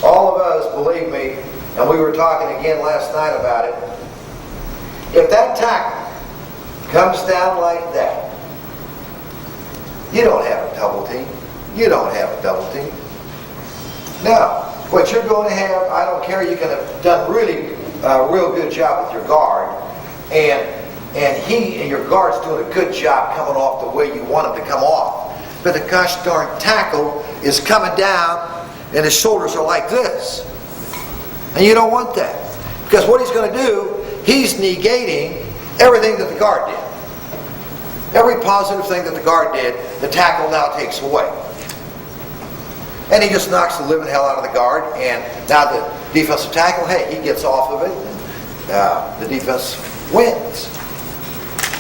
all of us, believe me, and we were talking again last night about it, if that tackle comes down like that, you don't have a double team. You don't have a double team. Now, what you're going to have, I don't care, you can have done really a real good job with your guard, and your guard's doing a good job coming off the way you want him to come off. But the gosh darn tackle is coming down and his shoulders are like this. And you don't want that. Because what he's going to do, he's negating everything that the guard did. Every positive thing that the guard did, the tackle now takes away. And he just knocks the living hell out of the guard. And now the defensive tackle, hey, he gets off of it. And the defense wins.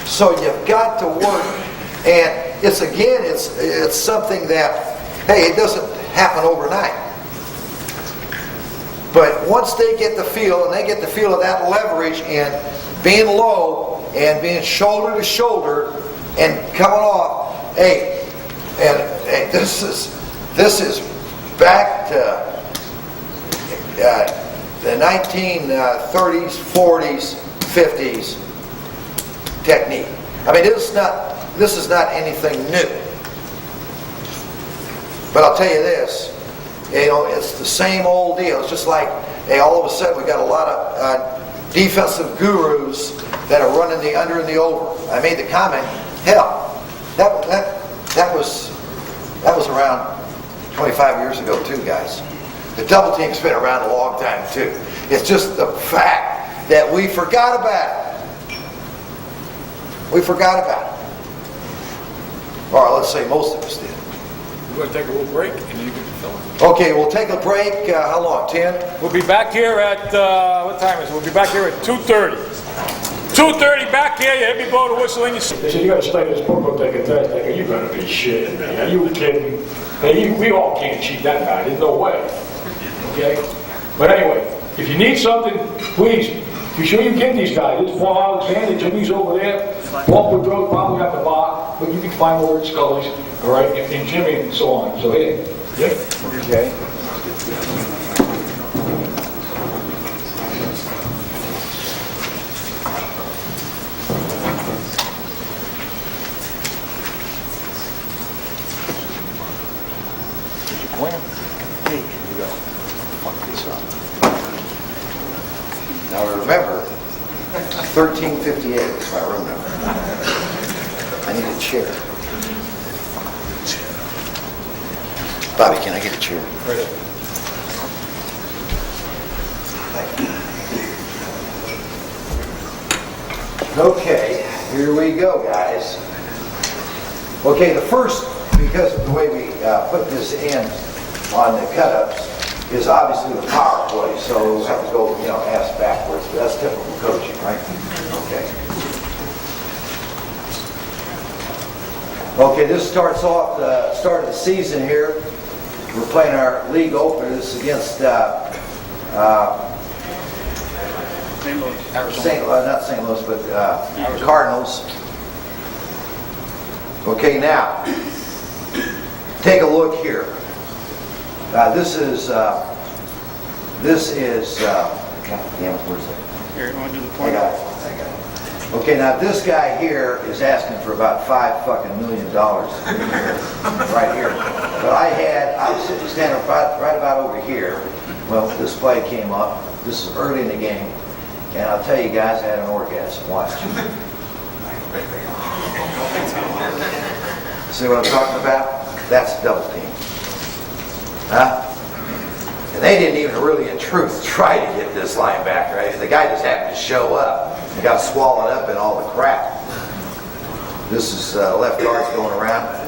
So you've got to work. And it's something that, hey, it doesn't happen overnight. But once they get the feel, and they get the feel of that leverage and being low and being shoulder to shoulder and coming off, hey, this is back to the 1930s, 40s, 50s technique. I mean, this is not anything new. But I'll tell you this, it's the same old deal. It's just like, hey, all of a sudden we got a lot of defensive gurus that are running the under and the over. I made the comment, hell, that around 25 years ago too, guys. The double team's been around a long time too. It's just the fact that we forgot about it. We forgot about it. Or let's say most of us did. We're going to take a little break and then you can film it. Okay, we'll take a break. How long? 10? We'll be back here at, what time is it? We'll be back here at 2:30. 2:30 back here, you heavy blow the whistle in your seat. They said, you gotta study this book, go take a test. I go, you better be shitting me. Are you kidding? Hey, we all can't cheat that bad. There's no way. Okay? But anyway, if you need something, please, be sure you get these guys. It's Paul Alexander, Jimmy's over there. Paul Boudreaux probably at the bar, but you can find more at Scully's, all right? And Jimmy and so on. So here, yeah. Okay. Hey, here we go. Fuck this up. Now remember, 1358 is my room number. I need a chair. Bobby, can I get a chair? Right there. Okay, here we go, guys. Okay, the first, because of the way we put this in on the cut-ups, is obviously the power play, so we'll have to go, ass backwards, but that's typical coaching, right? Okay. Okay, this starts off the start of the season here. We're playing our league opener. This is against not St. Louis, but Cardinals. Okay, now, take a look here. This is, God damn it, where's that? Here, you want to do the I point? got it. Okay, now this guy here is asking for about $5 million right here. But I was standing right about over here. Well, this play came up. This is early in the game. And I'll tell you guys, I had an orgasm. Watch. See what I'm talking about? That's a double team. Huh? And they didn't even really, in truth, try to get this linebacker. Right? The guy just happened to show up and got swallowed up in all the crap. This is left guard's going around.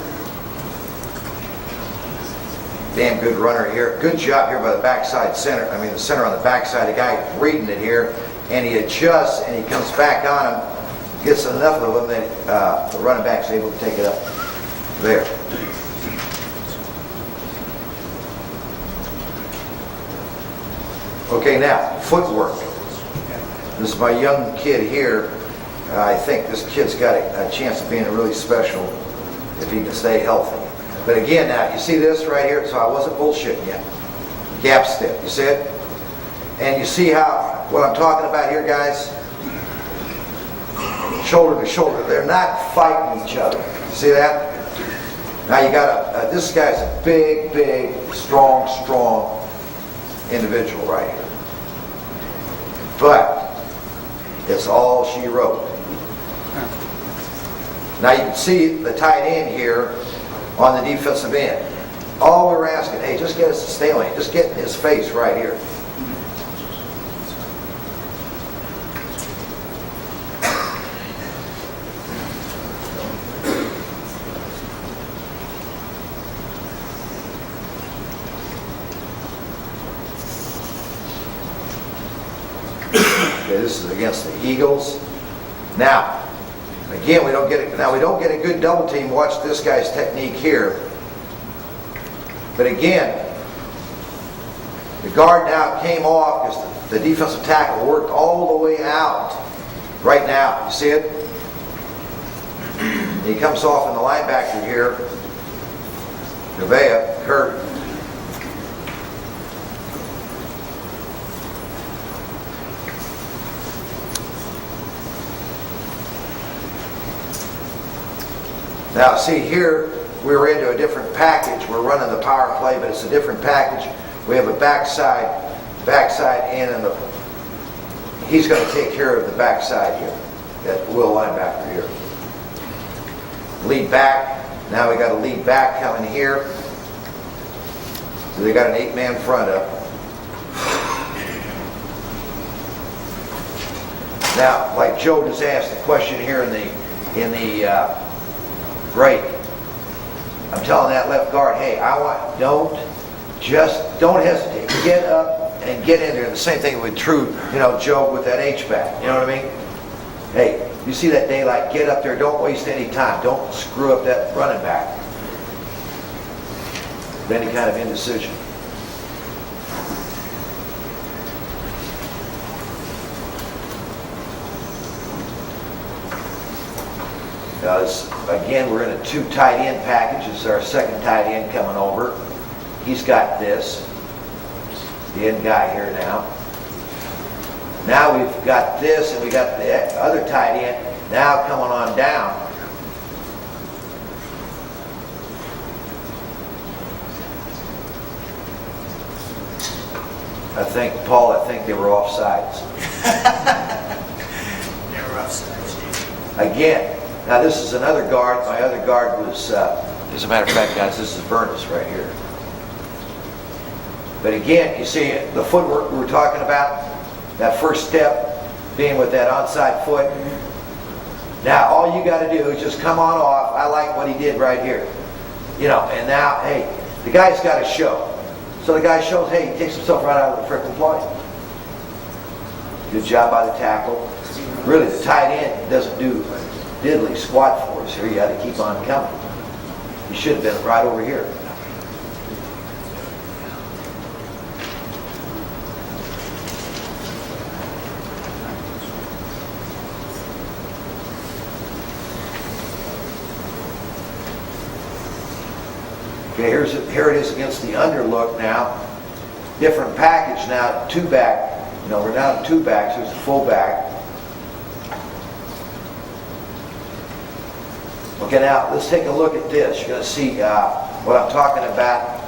Damn good runner here. Good job here by the backside center. I mean, the center on the backside. The guy reading it here. And he adjusts and he comes back on him. Gets enough of them that the running back's able to take it up. There. Okay, now, footwork. This is my young kid here. I think this kid's got a chance of being really special if he can stay healthy. But again, now, you see this right here? So I wasn't bullshitting you. Gap step, you see it? And you see how, what I'm talking about here, guys? Shoulder to shoulder. They're not fighting each other. See that? Now you got this guy's a big, strong individual right here. But it's all she wrote. Now you can see the tight end here on the defensive end. All we're asking, hey, just get us to stay on it. Just get in his face right here. Okay, this is against the Eagles. Now, again, we don't get a good double team. Watch this guy's technique here. But again, the guard now came off because the defensive tackle worked all the way out. Right now, you see it? He comes off in the linebacker here. Nevaeh, Kurt. Now, see here, we're into a different package. We're running the power play, but it's a different package. We have a backside in, and he's going to take care of the backside here. That will linebacker here. Lead back. Now we got a lead back coming here. So they got an 8-man front up. Now, like Joe just asked the question here in the break, I'm telling that left guard, hey, don't hesitate. Get up and get in there. And the same thing with true, Joe with that H-back. You know what I mean? Hey, you see that daylight, get up there. Don't waste any time. Don't screw up that running back with any kind of indecision. Now again, we're in a 2 tight end package. This is our second tight end coming over. He's got this, the end guy here now. Now we've got this, and we got the other tight end now coming on down. Paul, I think they were offsides. They were offsides, Steve. Again, now this is another guard. My other guard was, as a matter of fact, guys, this is Burness right here. But again, you see the footwork we were talking about, that first step being with that onside foot. Now all you got to do is just come on off. I like what he did right here. And now, hey, the guy's got to show. So the guy shows, hey, he takes himself right out of the frickin' play. Good job by the tackle. Really, the tight end doesn't do diddly squat for us here. You got to keep on coming. He should have been right over here. Okay, here it is against the underlook now. Different package now, 2-back. We're now in 2 backs. There's a full back. Okay, now let's take a look at this. You're going to see what I'm talking about.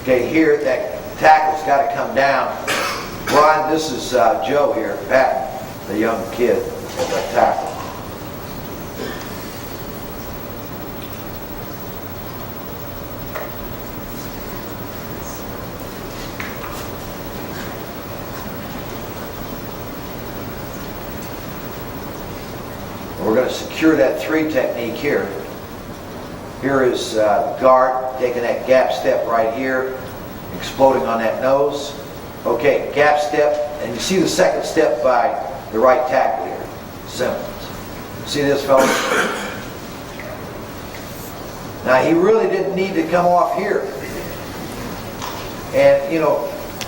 Okay, here that tackle's got to come down. Ron, this is Joe here, Pat, the young kid at that tackle. We're going to secure that 3 technique here. Here is guard taking that gap step right here, exploding on that nose. Okay, gap step, and you see the second step by the right tackle here, Simmons. See this, fellas? Now he really didn't need to come off here. And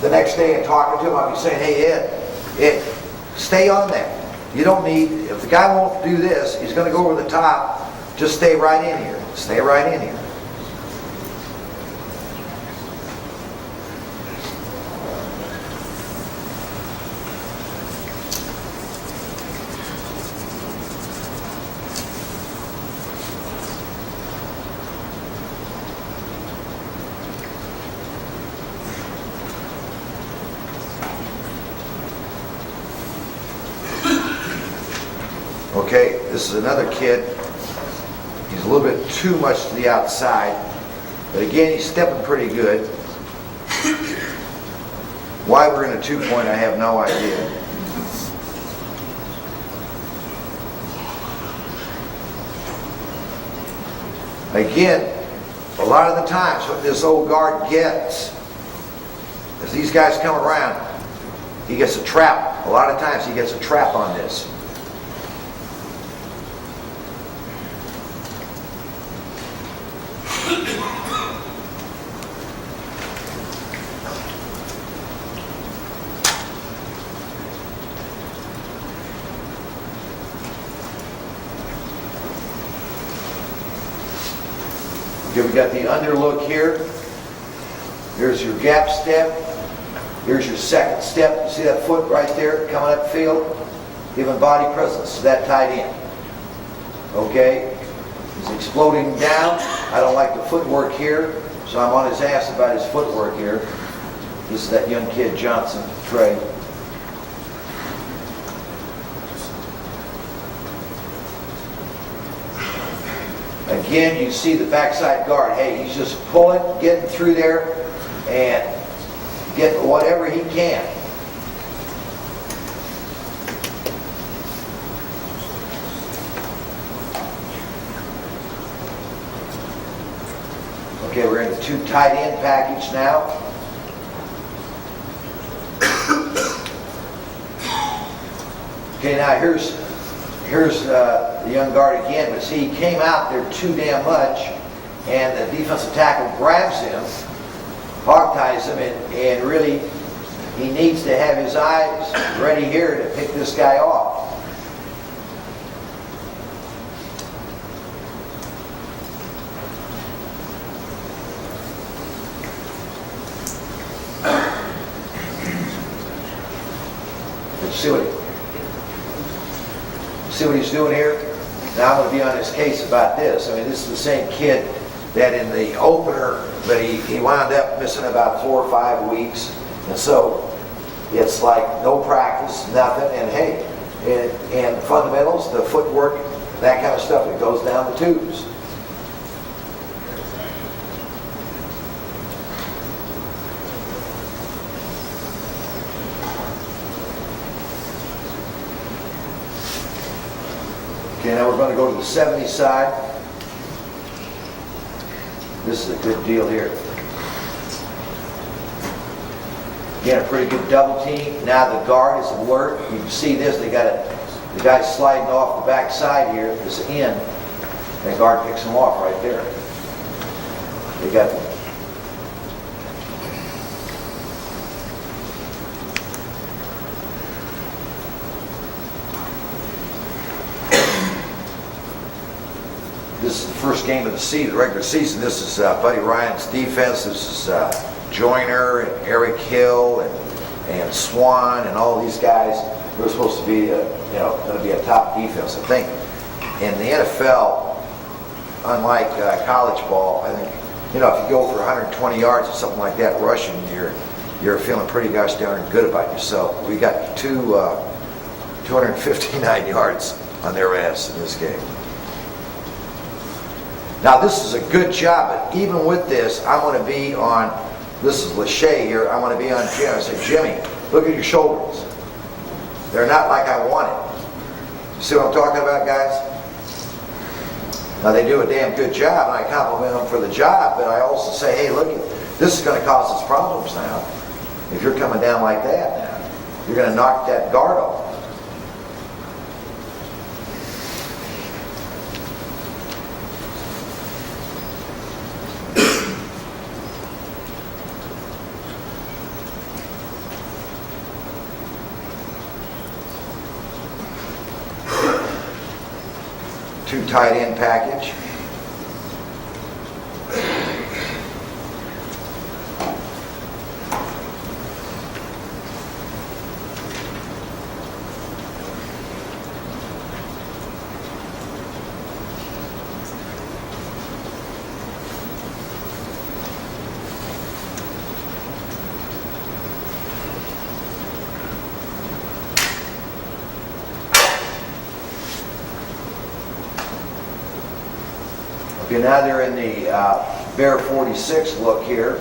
the next day in talking to him, I'd be saying, hey Ed, stay on that. You don't need, if the guy won't do this, he's going to go over the top. Just stay right in here. Stay right in here. Okay, this is another kid. He's a little bit too much to the outside. But again, he's stepping pretty good. Why we're in a 2-point, I have no idea. Again, a lot of the times what this old guard gets, as these guys come around, he gets a trap. A lot of times he gets a trap on this. Okay, we got the underlook here. Here's your gap step. Here's your second step. You see that foot right there coming up field? Giving body presence to that tight end. Okay? He's exploding down. I don't like the footwork here, so I'm on his ass about his footwork here. This is that young kid, Johnson, Trey. Again, you see the backside guard. Hey, he's just pulling, getting through there, and getting whatever he can. Okay, we're in the 2 tight end package now. Okay, now here's the young guard again, but see, he came out there too damn much, and the defensive tackle grabs him, hog ties him, and really he needs to have his eyes ready here to pick this guy off. See what he's doing here? Now I'm going to be on his case about this. I mean, this is the same kid that in the opener, but he wound up missing about 4 or 5 weeks. And so it's like no practice, nothing. And hey, and fundamentals, the footwork, that kind of stuff, it goes down the tubes. Okay, now we're going to go to the 70 side. This is a good deal here. Again, a pretty good double team. Now the guard is at work. You can see this. They got the guy sliding off the back side here, this end. And the guard picks him off right there. They got This is the first game of the season, the regular season. This is Buddy Ryan's defense. This is Joyner and Eric Hill and Swan and all these guys. They're supposed to be, going to be a top defense. I think in the NFL, unlike college ball, I think if you go for 120 yards or something like that rushing, you're feeling pretty gosh darn good about yourself. We got 259 yards on their ass in this game. Now this is a good job, but even with this, I'm going to be on, this is Lachey here, I'm going to be on Jim. I said, Jimmy, look at your shoulders. They're not like I wanted. You see what I'm talking about, guys? Now they do a damn good job, and I compliment them for the job, but I also say, hey, look, this is going to cause us problems now. If you're coming down like that now, you're going to knock that guard off. Two tight end package. Okay, now they're in the Bear 46 look here.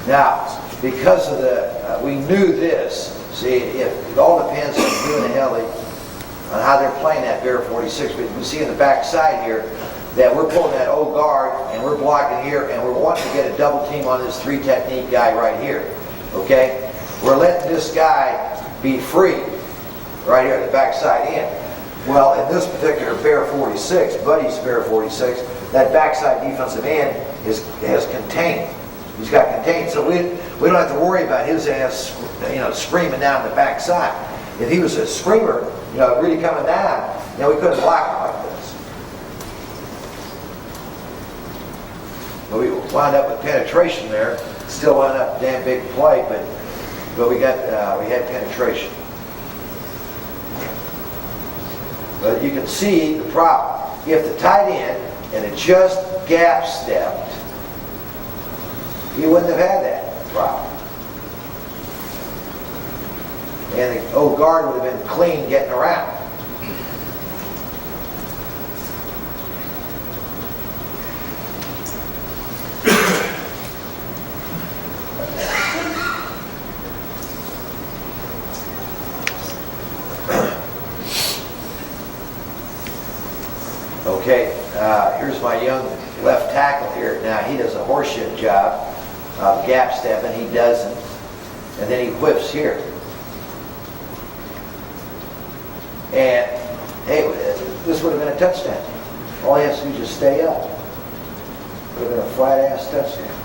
Now, because of the, we knew this. See, it all depends on you and Helly on how they're playing that Bear 46. But you can see in the back side here that we're pulling that O guard and we're blocking here and we're wanting to get a double team on this 3 technique guy right here. Okay, we're letting this guy be free right here at the back side end. Well, in this particular Bear 46, Buddy's Bear 46, that backside defensive end has contained. He's got contained, so we don't have to worry about his ass, screaming down the backside. If he was a screamer, really coming down, we couldn't block him like this. But we wound up with penetration there. Still wound up a damn big play, but we had penetration. But you can see the problem. If the tight end and it just gap stepped, he wouldn't have had that problem. And the old guard would have been clean getting around. Okay, here's my young left tackle here. Now, he does a horseshit job of gap stepping. He doesn't. And then he whips here. And, hey, this would have been a touchdown. All he has to do is just stay up. Would have been a flat-ass touchdown.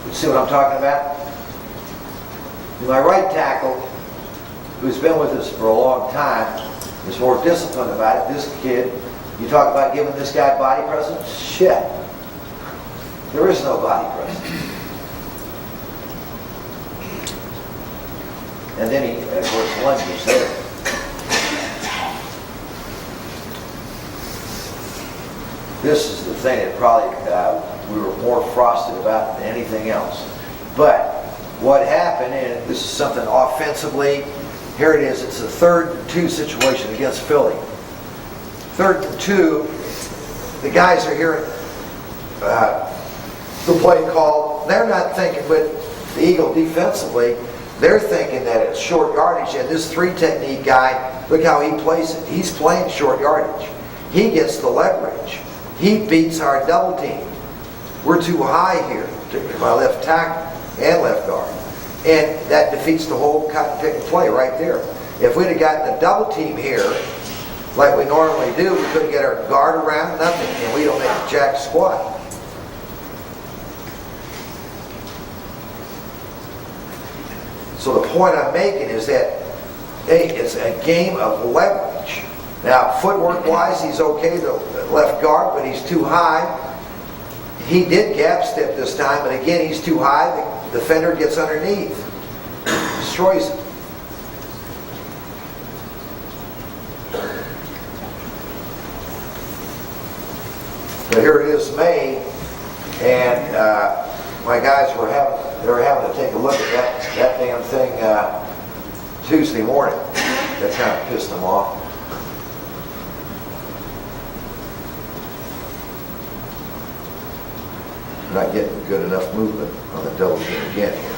You see what I'm talking about? My right tackle, who's been with us for a long time, is more disciplined about it. This kid, you talk about giving this guy body presence? Shit. There is no body presence. And then he, of course, lunges there. This is the thing that probably we were more frosted about than anything else. But what happened, and this is something offensively, here it is, it's a 3rd and 2 situation against Philly. 3rd and 2, the guys are hearing the play call. They're not thinking, but the Eagle defensively, they're thinking that it's short yardage, and this 3 technique guy, look how he plays it. He's playing short yardage. He gets the leverage. He beats our double team. We're too high here, particularly my left tackle and left guard. And that defeats the whole cotton pick and play right there. If we'd have gotten a double team here, like we normally do, we couldn't get our guard around, nothing, and we don't make a jack squat. So the point I'm making is that, hey, it's a game of leverage. Now, footwork-wise, he's okay, the left guard, but he's too high. He did gap step this time, but again, he's too high. The defender gets underneath, destroys him. But here it is, May, and my guys were having to take a look at that damn thing Tuesday morning. That kind of pissed them off. Not getting good enough movement on the double team again here.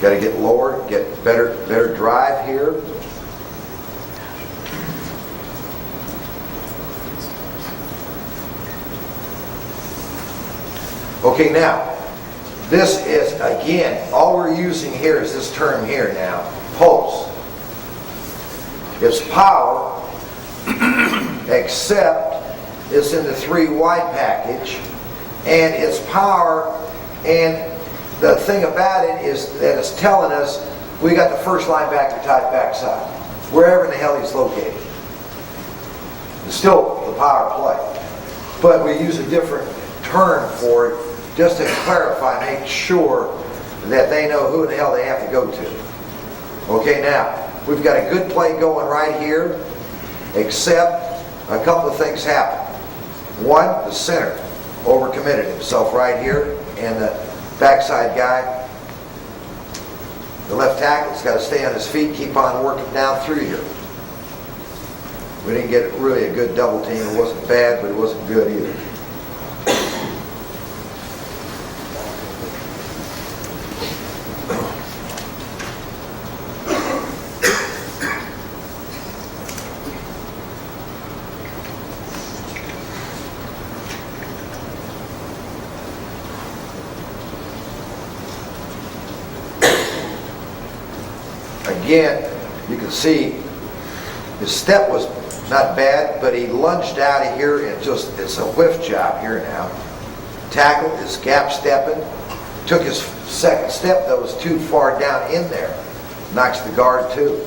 Got to get lower, get better drive here. Okay, now, this is, again, all we're using here is this term here now, pulse. It's power, except it's in the 3 wide package, and it's power, and the thing about it is that it's telling us we got the first linebacker tight backside, wherever in the hell he's located. It's still the power play, but we use a different term for it just to clarify, make sure that they know who the hell they have to go to. Okay, now, we've got a good play going right here, except a couple of things happen. One, the center overcommitted himself right here, and the backside guy, the left tackle's got to stay on his feet, keep on working down through here. We didn't get really a good double team. It wasn't bad, but it wasn't good either. Again, you can see his step was not bad, but he lunged out of here and it's a whiff job here now. Tackle is gap stepping. Took his second step that was too far down in there. Knocks the guard too.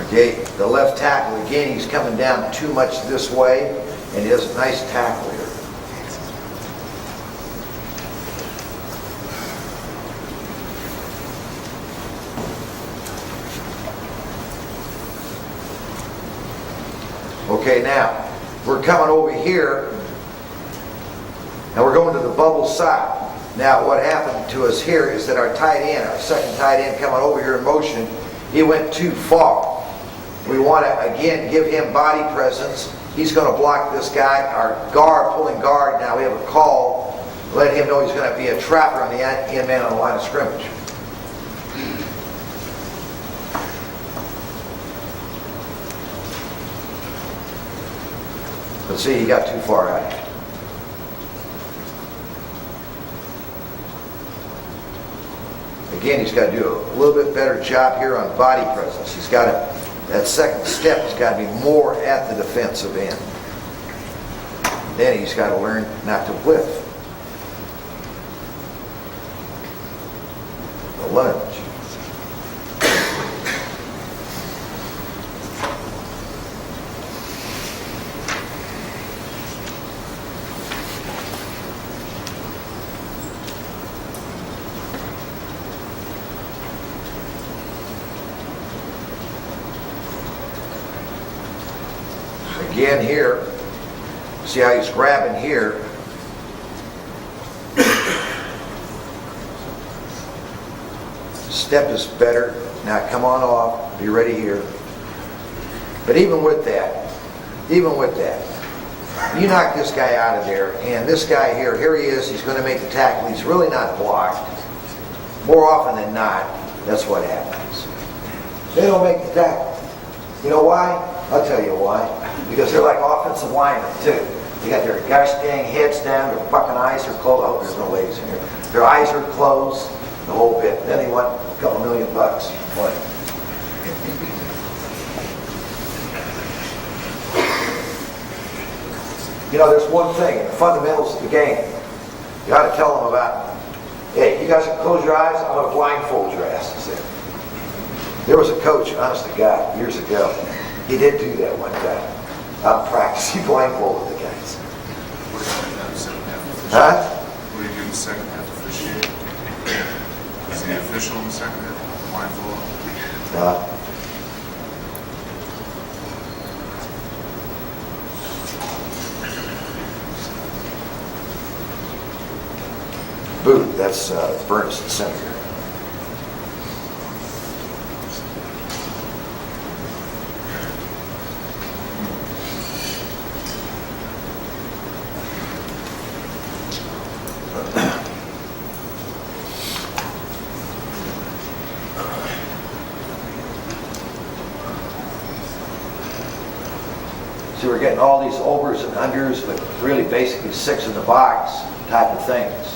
Okay, the left tackle. Again, he's coming down too much this way, and he does a nice tackle here. Okay, now, we're coming over here, and we're going to the bubble side. Now, what happened to us here is that our tight end, our second tight end coming over here in motion, he went too far. We want to, again, give him body presence. He's going to block this guy. Our guard, pulling guard, now we have a call. Let him know he's going to be a trapper on the end man on the line of scrimmage. But see, he got too far out. Again, he's got to do a little bit better job here on body presence. He's got to, that second step has got to be more at the defensive end. Then he's got to learn not to whiff. The lunge. Again here, see how he's grabbing here. Step is better. Now come on off, be ready here. But even with that, you knock this guy out of there, and this guy here he is, he's going to make the tackle. He's really not blocked. More often than not, that's what happens. They don't make the tackle. You know why? I'll tell you why. Because they're like offensive linemen, too. They got their gosh dang heads down, their fucking eyes are closed. Oh, there's no ladies in here. Their eyes are closed, the whole bit. Then they want a couple $1 million. What? You know, there's one thing in the fundamentals of the game. You got to tell them about, hey, you guys can close your eyes, I'm going to blindfold your asses there. There was a coach, honest to God, years ago. He did do that one time. Out in practice, he blindfolded the guys. What did you do in the second half officiating? Huh? What did you do in the second half officiating? Was the official in the second half blindfold? Boot, that's Furnace and Senator. So we're getting all these overs and unders, but really basically 6 in the box type of things.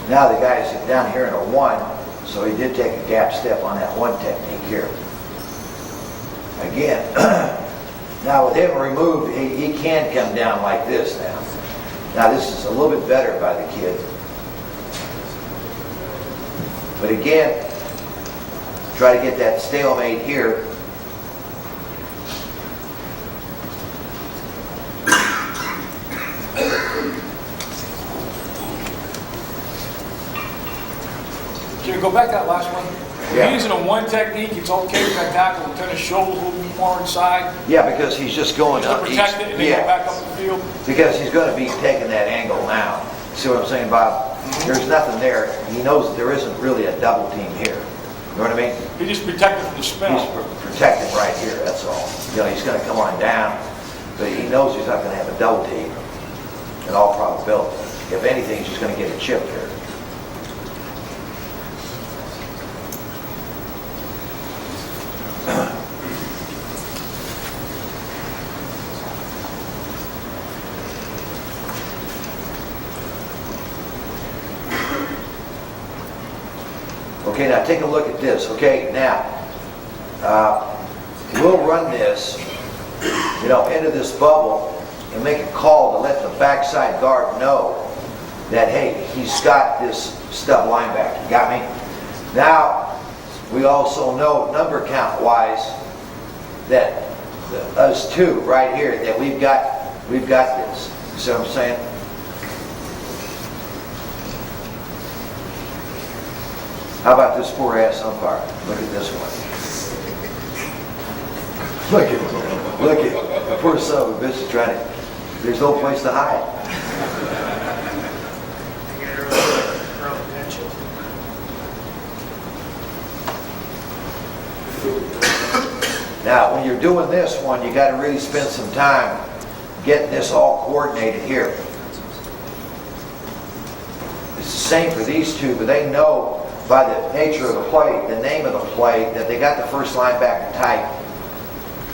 Now the guy's down here in a 1, so he did take a gap step on that 1 technique here. Again, now with him removed, he can come down like this now. Now this is a little bit better by the kid. But again, try to get that stalemate here. Can you go back to that last one? Yeah. Using a 1 technique, it's okay with that tackle to turn his shoulders a little bit more inside, Yeah, because he's just going just to up. protect it and then go back up the field. Because he's going to be taking that angle now. See what I'm saying, Bob? There's nothing there. He knows that there isn't really a double team here. You know what I mean? He just protected from the spin. He's protect him right here, that's all. You know, he's going to come on down, but he knows he's not going to have a double team in all probability. If anything, he's just going to get a chip here. Okay, now take a look at this. Okay, now, we'll run this, you know, into this bubble and make a call to let the backside guard know that, hey, he's got this stub linebacker. Got me? Now, we also know number count wise that us two right here, that we've got this. You see what I'm saying? How about this poor ass umpire? Look at this one. Look at him. Look at him. The poor son of a bitch is trying to, there's no place to hide. I get early pension. Now, when you're doing this one, you got to really spend some time getting this all coordinated here. It's the same for these two, but they know by the nature of the play, the name of the play, that they got the first linebacker tight.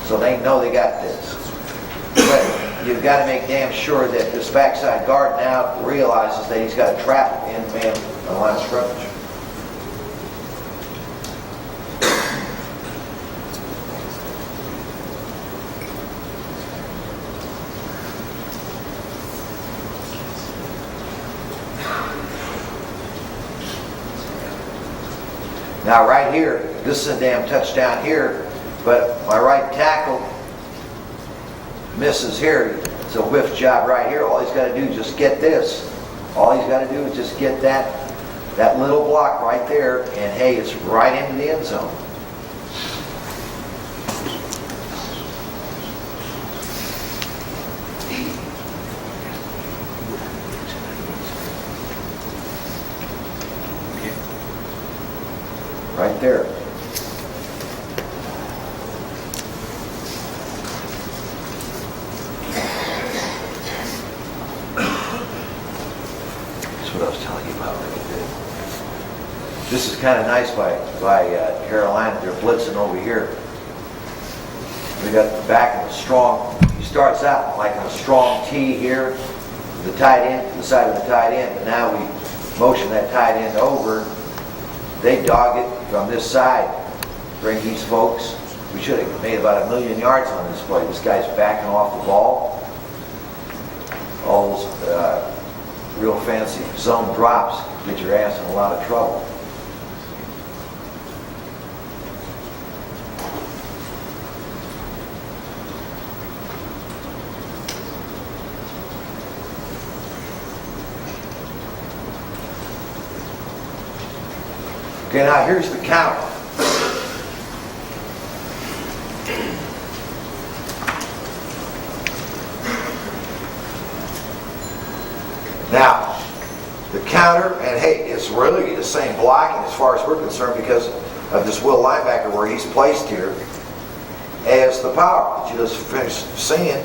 So they know they got this. But you've got to make damn sure that this backside guard now realizes that he's got a trap in man on the line of scrimmage. Now right here, this is a damn touchdown here, but my right tackle misses here. It's a whiff job right here. All he's got to do is just get this. All he's got to do is just get that little block right there, and hey, it's right into the end zone. Right there. That's what I was telling you about right there. This is kind of nice by Carolina. They're blitzing over here. We got the back of a strong, he starts out like in a strong T here, the tight end, the side of the tight end, but now we motion that tight end over. They dog it from this side, bring these folks. We should have made about 1 million yards on this play. This guy's backing off the ball. All those real fancy zone drops get your ass in a lot of trouble. Okay, now here's the count. Now, the counter, and hey, it's really the same blocking as far as we're concerned because of this will linebacker where he's placed here as the power that you just finished seeing.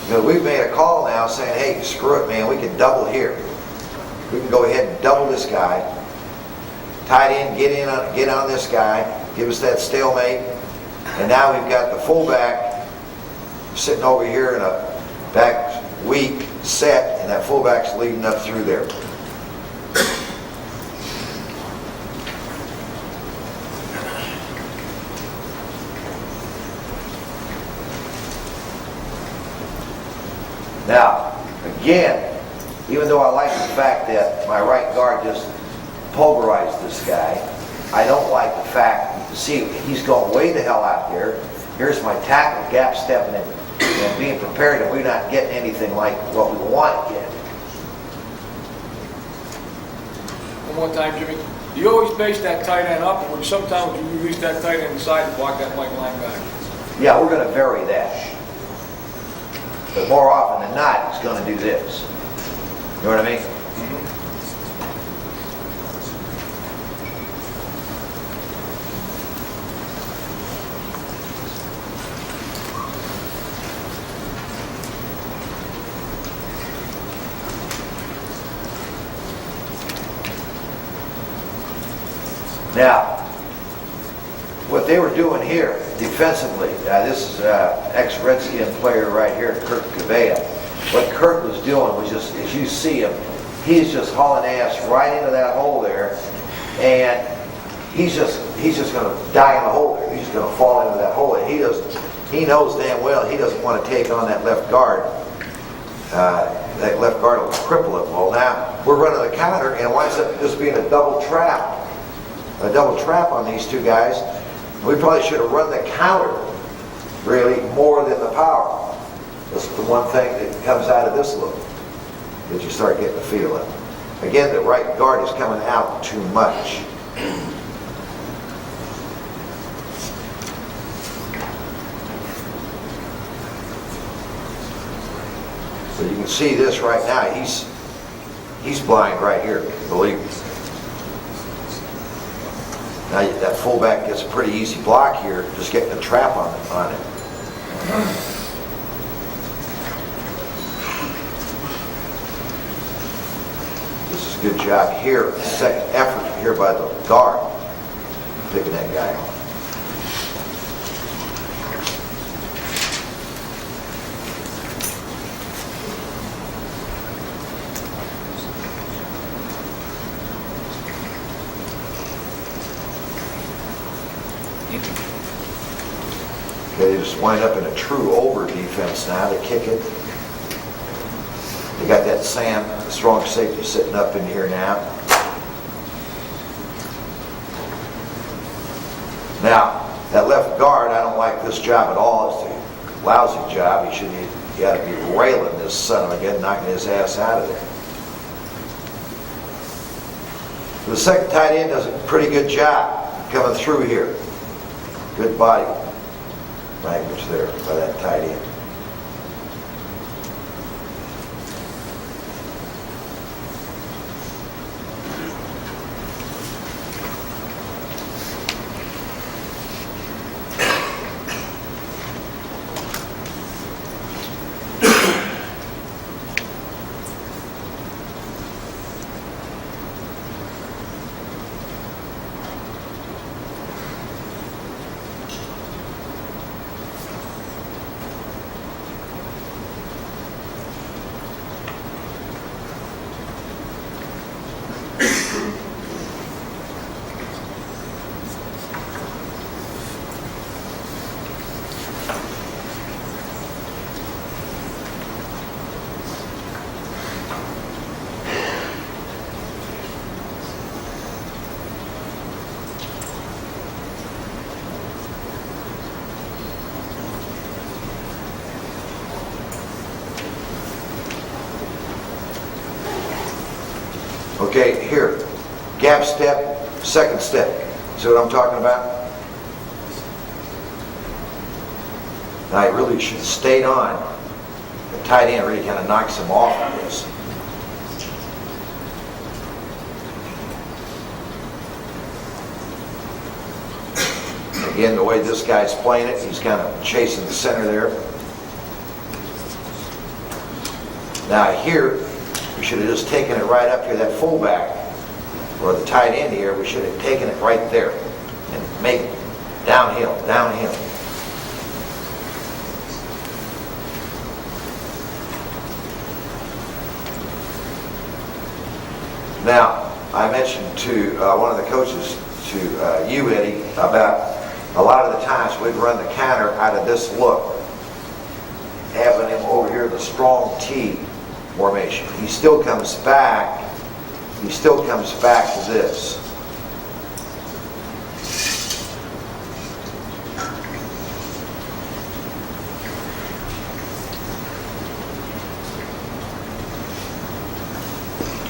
You know, we've made a call now saying, hey, screw it, man, we can double here. We can go ahead and double this guy. Tight end, get on this guy, give us that stalemate, and now we've got the fullback sitting over here in a back weak set, and that fullback's leading up through there. Now, again, even though I like the fact that my right guard just pulverized this guy, I don't like the fact, see, he's going way the hell out there. Here's my tackle gap stepping in and being prepared, and we're not getting anything like what we want to get. One more time, Jimmy. Do you always base that tight end up, or sometimes you use that tight end inside and block that like linebacker? Yeah, we're going to vary that. But more often than not, he's going to do this. You know what I mean? Now, what they were doing here defensively, this is ex-Redskin player right here, Kurt Cavea. What Kurt was doing was just, as you see him, he's just hauling ass right into that hole there, and he's just going to die in the hole there. He's going to fall into that hole. And he knows damn well he doesn't want to take on that left guard. That left guard will cripple him. Well, now we're running the counter, and it winds up just being a double trap on these two guys. We probably should have run the counter really more than the power. That's the one thing that comes out of this look that you start getting the feel of. Again, the right guard is coming out too much. So you can see this right now. He's blind right here, believe me. Now that fullback gets a pretty easy block here, just getting a trap on it. This is a good job here. Second effort here by the guard, picking that guy on. Okay, they just wind up in a true over defense now. They kick it. They got that Sam, the strong safety, sitting up in here now. Now, that left guard, I don't like this job at all. It's a lousy job. He ought to be railing this son of a gun, knocking his ass out of there. The second tight end does a pretty good job coming through here. Good body language there by that tight end. Okay, here, gap step, second step. See what I'm talking about? Now he really should have stayed on. The tight end really kind of knocks him off of this. Again, the way this guy's playing it, he's kind of chasing the center there. Now here, we should have just taken it right up here, that fullback, or the tight end here, we should have taken it right there and make it downhill. Now, I mentioned to one of the coaches, to you, Eddie, about a lot of the times we'd run the counter out of this look, having him over here, the strong T formation. He still comes back to this.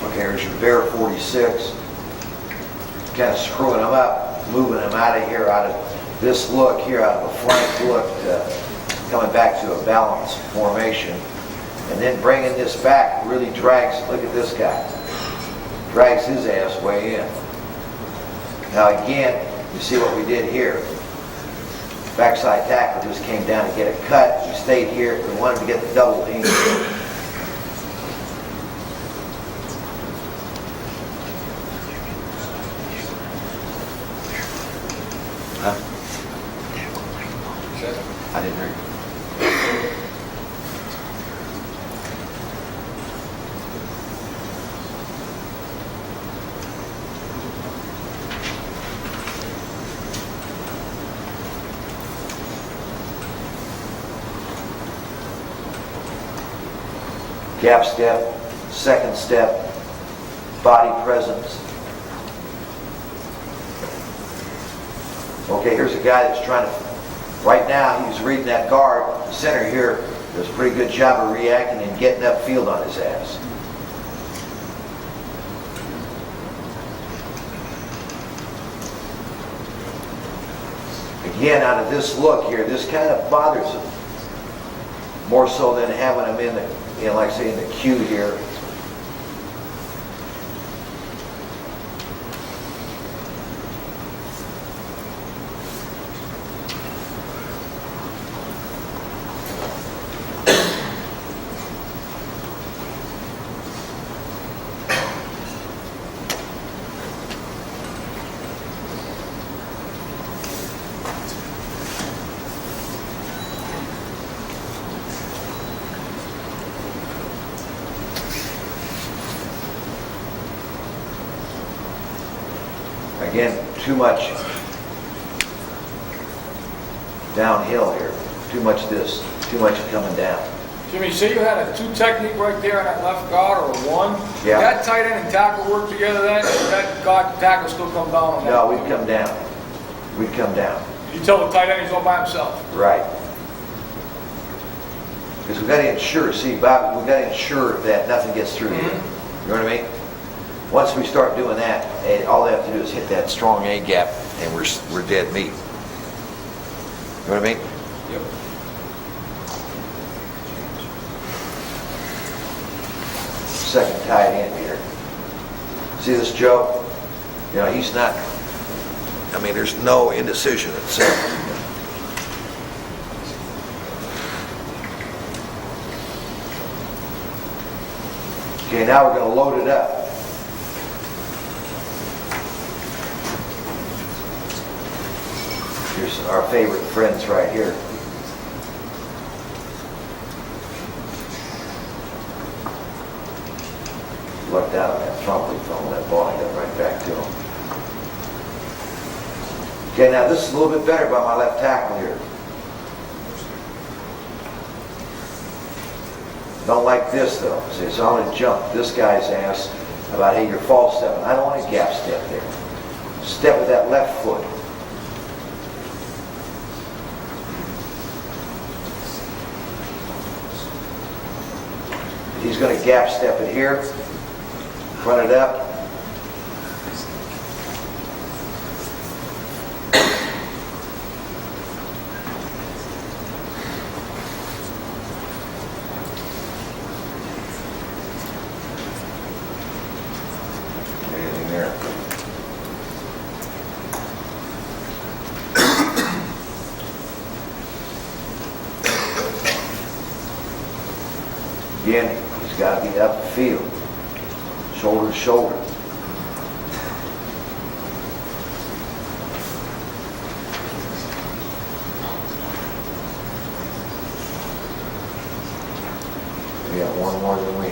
Okay, here's your bear 46. Kind of screwing him up, moving him out of here, out of this look here, out of a flank look, coming back to a balanced formation. And then bringing this back really drags, look at this guy, drags his ass way in. Now again, you see what we did here. Backside tackle just came down to get it cut. We stayed here. We wanted to get the double team. gap step, second step, body presence. Okay, here's a guy that's trying to, right now he's reading that guard. The center here does a pretty good job of reacting and getting upfield on his ass. Again, out of this look here, this kind of bothers him. More so than having him in the, like say in the queue here. Again, too much downhill here. Too much this, too much coming down. Jimmy, say you had a 2 technique right there on that left guard, or a 1. Yeah. That tight end and tackle work together then, or that guard and tackle still come down on that? No, we'd come down. We'd come down. You tell the tight end he's all by himself. Right. Because we've got to ensure, see, Bob, we've got to ensure that nothing gets through here. You know what I mean? Once we start doing that, all they have to do is hit that strong A gap, and we're dead meat. You know what I mean? Yep. Second tight end here. See this Joe? You know, he's not, I mean, there's no indecision itself. Okay, now we're going to load it up. Here's our favorite friends right here. Lucked out on that fumbling phone, that ball, I got right back to him. Okay, now this is a little bit better by my left tackle here. Don't like this though. See, so I'm going to jump this guy's ass about, hey, you're false stepping. I don't want a gap step there. Step with that left foot. He's going to gap step it here, front it up. Anything there? Again, he's got to be upfield, shoulder to shoulder. We got one more than we.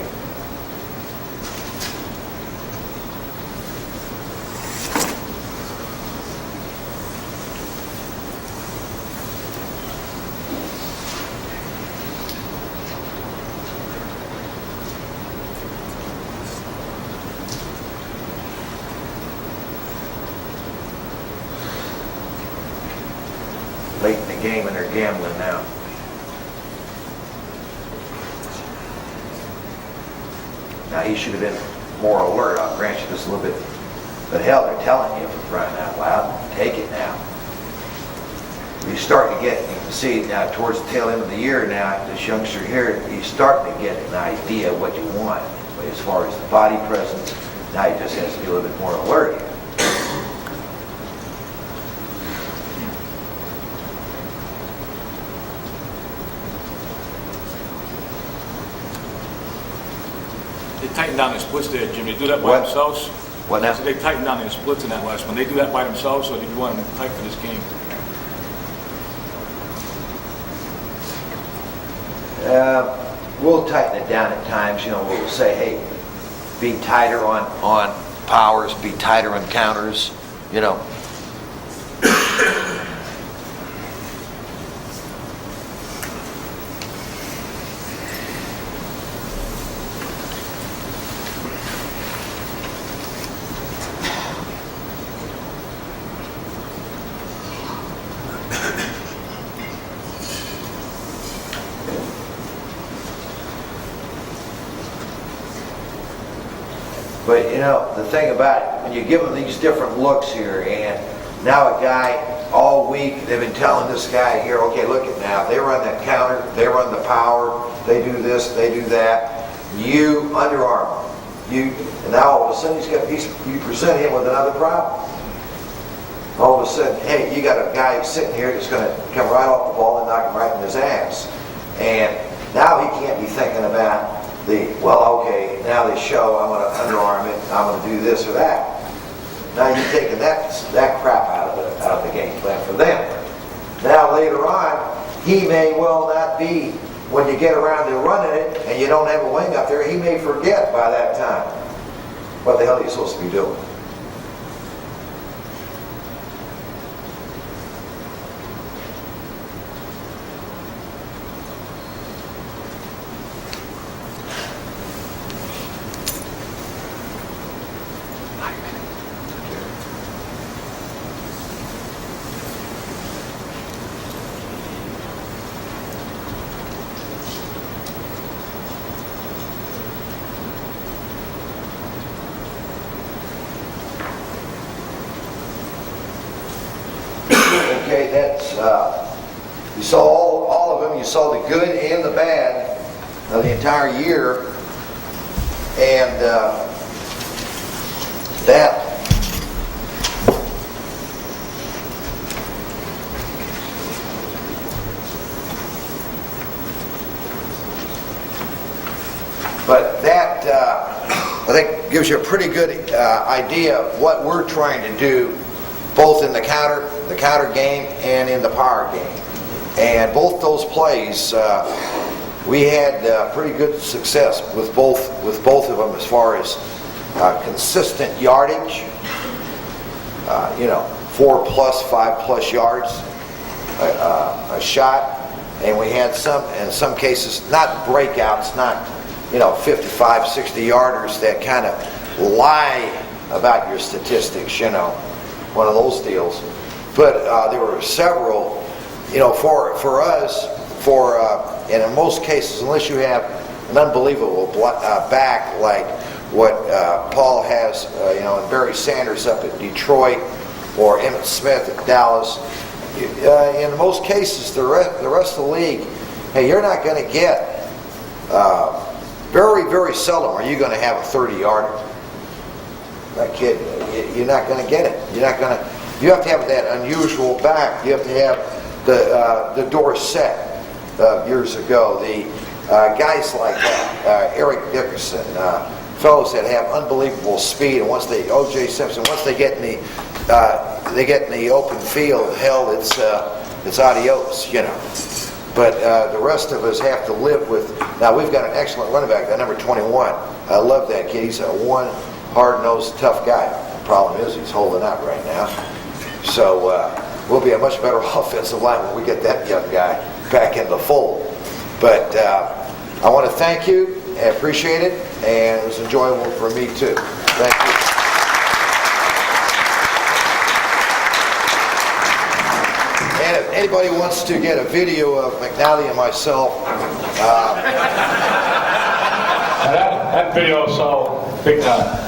Late in the game and they're gambling now. Now he should have been more alert. I'll grant you this a little bit. But hell, they're telling you for crying out loud, take it now. He's starting to get, you can see now towards the tail end of the year now, this youngster here, he's starting to get an idea of what you want. But as far as the body presence, now he just has to be a little bit more alert. They tighten down their splits there, Jimmy. They do that by What? themselves. What now? So they tighten down their splits in that last one. They do that by themselves, so you want them tight for this game. We'll tighten it down at times. You know, we'll say, hey, be tighter on powers, be tighter on counters, you know. But you know, the thing about it, when you give them these different looks here, and now a guy all week, they've been telling this guy here, okay, look at now, they run that counter, they run the power, they do this, they do that. You underarm them. And now all of a sudden you present him with another problem. All of a sudden, hey, you got a guy sitting here that's going to come right off the ball and knock him right in his ass. And now he can't be thinking about well, okay, now they show I'm going to underarm it, I'm going to do this or that. Now you're taking that crap out of the game plan for them. Now later on, he may well not be, when you get around to running it and you don't have a wing up there, he may forget by that time what the hell are you supposed to be doing. Okay, that's, you saw all of them. You saw the good and the bad of the entire year. And that I think gives you a pretty good idea of what we're trying to do, both in the counter game and in the power game. And both those plays, we had pretty good success with both of them as far as consistent yardage. 4+, 5+ yards a shot, and we had in some cases, not breakouts, not 55, 60 yarders that kind of lie about your statistics, one of those deals. But there were several, for us, and in most cases, unless you have an unbelievable back like what Paul has, and Barry Sanders up at Detroit, or Emmitt Smith at Dallas, in most cases, the rest of the league, hey, you're not going to get, very, very seldom are you going to have a 30-yarder. Not kidding. You're not going to get it. You have to have that unusual back. You have to have the Dorsett years ago. The guys like that, Eric Dickerson, fellows that have unbelievable speed. And O.J. Simpson, once they get in the open field, hell, it's adios, But the rest of us have to live with. Now we've got an excellent running back, that number 21. I love that kid. He's one hard-nosed, tough guy. The problem is he's holding out right now. So we'll be a much better offensive line when we get that young guy back in the fold. But I want to thank you. I appreciate it, and it was enjoyable for me too. Thank you. And if anybody wants to get a video of McNally and myself, That video is so big time.